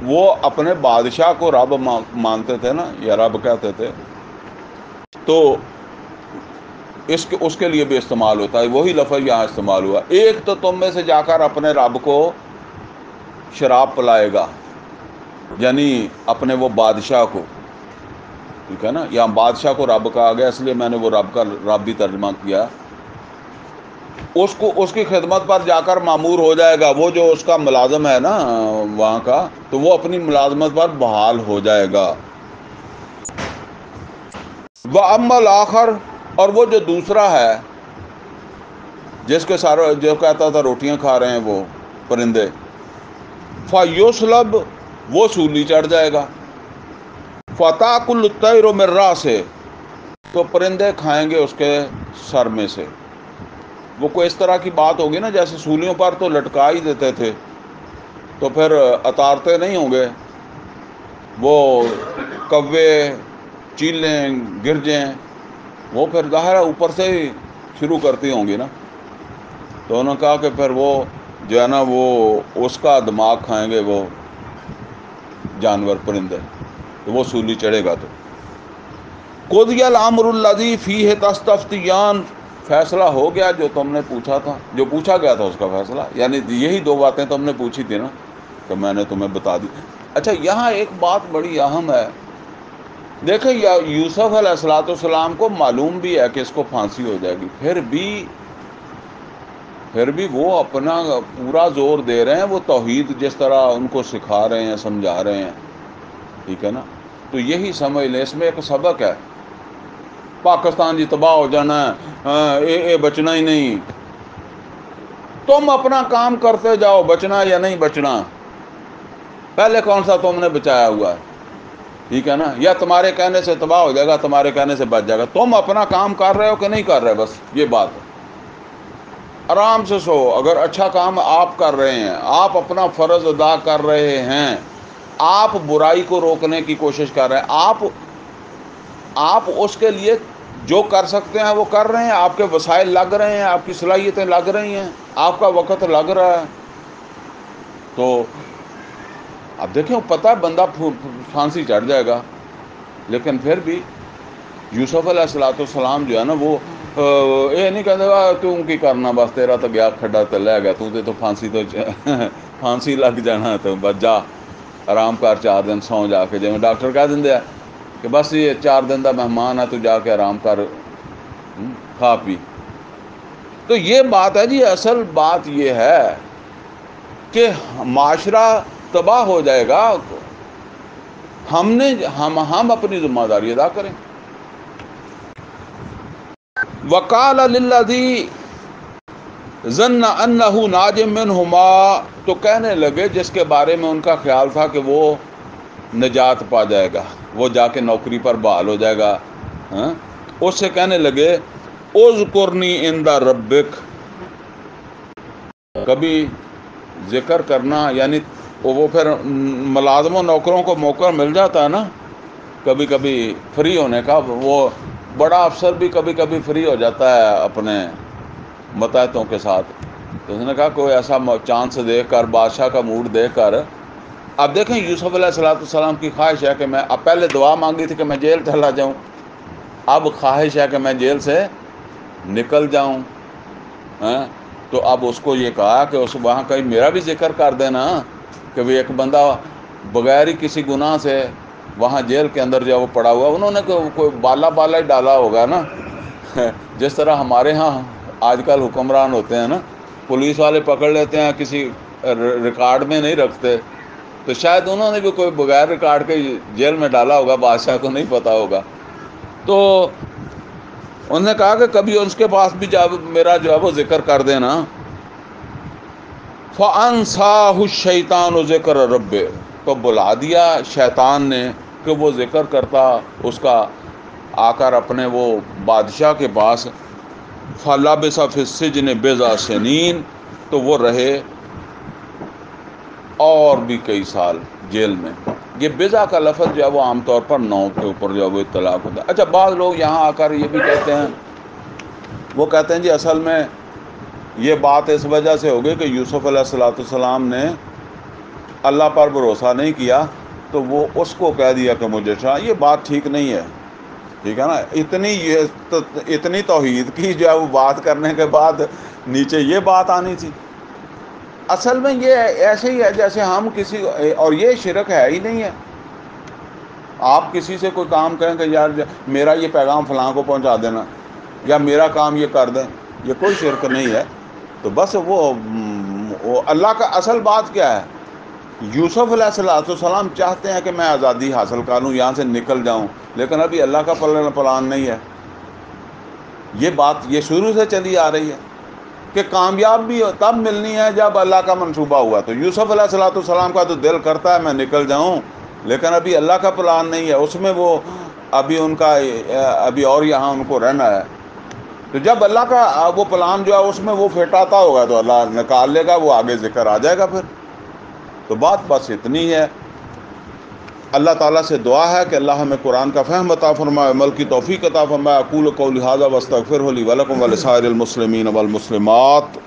وہ اپنے بادشاہ کو رب مانتے تھے نا، یا رب کہتے تھے، تو اس کے لیے بھی استعمال ہوتا ہے، وہی لفظ یہاں استعمال ہوا. ایک تو تم میں سے جا کر اپنے رب کو شراب پلائے گا، یعنی اپنے وہ بادشاہ کو. ٹھیک ہے نا، یہاں بادشاہ کو رب کہا گیا، اس لیے میں نے وہ رب بھی ترجمہ کیا. اس کی خدمت پر جا کر مامور ہو جائے گا، وہ جو اس کا ملازم ہے نا وہاں کا، تو وہ اپنی ملازمت پر بحال ہو جائے گا. وَأَمَّا الْآخَرُ، اور وہ جو دوسرا ہے جس کے سارے جو کہتا تھا روٹیاں کھا رہے ہیں وہ پرندے، فَيُصْلَبُ، وہ سولی چڑھ جائے گا. فَتَأْكُلُ الطَّيْرُ مِن رَأْسِهِ، تو پرندے کھائیں گے اس کے سر میں سے. وہ کوئی اس طرح کی بات ہوگی نا، جیسے سولیوں پر تو لٹکا ہی دیتے تھے، تو پھر اتارتے نہیں ہوں گے، وہ کوے چیلیں گرجیں وہ پھر ظاہر ہے اوپر سے ہی شروع کرتی ہوں گی نا. تو انہوں نے کہا کہ پھر وہ جو ہے نا وہ اس کا دماغ کھائیں گے وہ جانور پرندے، تو وہ سولی چڑھے گا. تو قُضِیَ الْأَمْرُ الَّذِی فِیہ تَسْتَفْتِیَانِ، فیصلہ ہو گیا جو تم نے پوچھا تھا، جو پوچھا گیا تھا اس کا فیصلہ، یعنی یہی دو باتیں تم نے پوچھی تھی نا، تو میں نے تمہیں بتا دی. اچھا یہاں ایک بات بڑی اہم ہے، دیکھیں یوسف علیہ السلام کو معلوم بھی ہے کہ اس کو پھانسی ہو جائے گی، پھر بھی وہ اپنا پورا زور دے رہے ہیں، وہ توحید جس طرح ان کو سکھا رہے ہیں، سمجھا رہے ہیں. ٹھیک ہے نا، تو یہی سمجھ لیں، اس میں ایک سبق ہے. پاکستان جی تباہ ہو جانا ہے، اے بچنا ہی نہیں. تم اپنا کام کرتے جاؤ، بچنا یا نہیں بچنا، پہلے کون سا تم نے بچایا ہوا ہے. ٹھیک ہے نا، یا تمہارے کہنے سے تباہ ہو جائے گا، تمہارے کہنے سے بچ جائے گا. تم اپنا کام کر رہے ہو کہ نہیں کر رہے، بس یہ بات ہے. آرام سے سو، اگر اچھا کام آپ کر رہے ہیں، آپ اپنا فرض ادا کر رہے ہیں، آپ برائی کو روکنے کی کوشش کر رہے ہیں، آپ اس کے لیے جو کر سکتے ہیں وہ کر رہے ہیں، آپ کے وسائل لگ رہے ہیں، آپ کی صلاحیتیں لگ رہی ہیں، آپ کا وقت لگ رہا ہے. تو اب دیکھیں پتہ ہے بندہ پھانسی چڑھ جائے گا، لیکن پھر بھی یوسف علیہ السلام جو ہے نا وہ یہ نہیں کہتے تم کی کرنا بس تیرا تو گیا کھڈا تے لے گیا تو پھانسی تو پھانسی لگ جانا تو بس جا آرام کر 4 دن سو جا کے جی ڈاکٹر کہہ دیں کہ بس یہ 4 دن کا مہمان ہے تو جا کے آرام کر کھا پی. تو یہ بات ہے جی. اصل بات یہ ہے کہ معاشرہ تباہ ہو جائے گا. ہم اپنی ذمہ داری ادا کریں. وقال للذی ظن انہ ناج منہما، تو کہنے لگے جس کے بارے میں ان کا خیال تھا کہ وہ نجات پا جائے گا، وہ جا کے نوکری پر بحال ہو جائے گا، اس سے کہنے لگے اذکرنی عند ربک، کبھی ذکر کرنا، یعنی وہ پھر ملازم و نوکروں کو موقع مل جاتا ہے نا کبھی کبھی فری ہونے کا. وہ بڑا افسر بھی کبھی کبھی فری ہو جاتا ہے اپنے متحدوں کے ساتھ. تو اس نے کہا کوئی ایسا چانس دیکھ کر، بادشاہ کا موڈ دیکھ کر. اب دیکھیں یوسف علیہ السلام کی خواہش ہے کہ میں، اب پہلے دعا مانگی تھی کہ میں جیل چلا جاؤں، اب خواہش ہے کہ میں جیل سے نکل جاؤں. تو اب اس کو یہ کہا کہ اس وہاں کہیں میرا بھی ذکر کر دینا کہ وہ ایک بندہ بغیر ہی کسی گناہ سے وہاں جیل کے اندر جو وہ پڑا ہوا، انہوں نے کوئی بالا ہی ڈالا ہوگا نا. جس طرح ہمارے ہاں آج کل حکمران ہوتے ہیں نا، پولیس والے پکڑ لیتے ہیں، کسی ریکارڈ میں نہیں رکھتے، تو شاید انہوں نے بھی کوئی بغیر ریکارڈ کے جیل میں ڈالا ہوگا، بادشاہ کو نہیں پتہ ہوگا. تو انہوں نے کہا کہ کبھی اس کے پاس بھی جب میرا جو ہے وہ ذکر کر دینا. فَأَنْسَاهُ الشَّيْطَانُ ذِكْرَ رَبِّهِ، تو بلا دیا شیطان نے کہ وہ ذکر کرتا اس کا آ کر اپنے وہ بادشاہ کے پاس. فَلَبِثَ فِي السِّجْنِ بِضْعَ سِنِينَ، تو وہ رہے اور بھی کئی سال جیل میں. یہ بضع کا لفظ جو ہے وہ عام طور پر 9 کے اوپر جو ہے وہ اطلاق ہوتا ہے. اچھا بعض لوگ یہاں آ کر یہ بھی کہتے ہیں، وہ کہتے ہیں جی اصل میں یہ بات اس وجہ سے ہوگی کہ یوسف علیہ السلام نے اللہ پر بھروسہ نہیں کیا تو وہ اس کو کہہ دیا کہ مجھے یہ بات ٹھیک نہیں ہے. ٹھیک ہے نا، اتنی توحید کی جو ہے وہ بات کرنے کے بعد نیچے یہ بات آنی تھی. اصل میں یہ ایسے ہی ہے جیسے ہم کسی، اور یہ شرک ہے ہی نہیں ہے. آپ کسی سے کوئی کام کہیں کہ یار میرا یہ پیغام فلاں کو پہنچا دینا، یا میرا کام یہ کر دیں، یہ کوئی شرک نہیں ہے. تو بس وہ اللہ کا اصل بات کیا ہے، یوسف علیہ السلام چاہتے ہیں کہ میں آزادی حاصل کر لوں، یہاں سے نکل جاؤں، لیکن ابھی اللہ کا پلان نہیں ہے. یہ بات یہ شروع سے چلی آ رہی ہے کہ کامیاب بھی تب ملنی ہے جب اللہ کا منصوبہ ہوا. تو یوسف علیہ السلام کا تو دل کرتا ہے میں نکل جاؤں، لیکن ابھی اللہ کا پلان نہیں ہے، اس میں وہ ابھی ان کا ابھی اور یہاں ان کو رہنا ہے. تو جب اللہ کا وہ پلان جو ہے اس میں وہ فٹ آتا ہوگا تو اللہ نکال لے گا، وہ آگے ذکر آ جائے گا پھر. تو بات بس اتنی ہے. اللہ تعالیٰ سے دعا ہے کہ اللہ ہمیں قرآن کا فہم عطا فرمائے، عمل کی توفیق عطا فرمائے. اقول قولی ھذا واستغفرہ لی ولکم ولسائر المسلمین والمسلمات.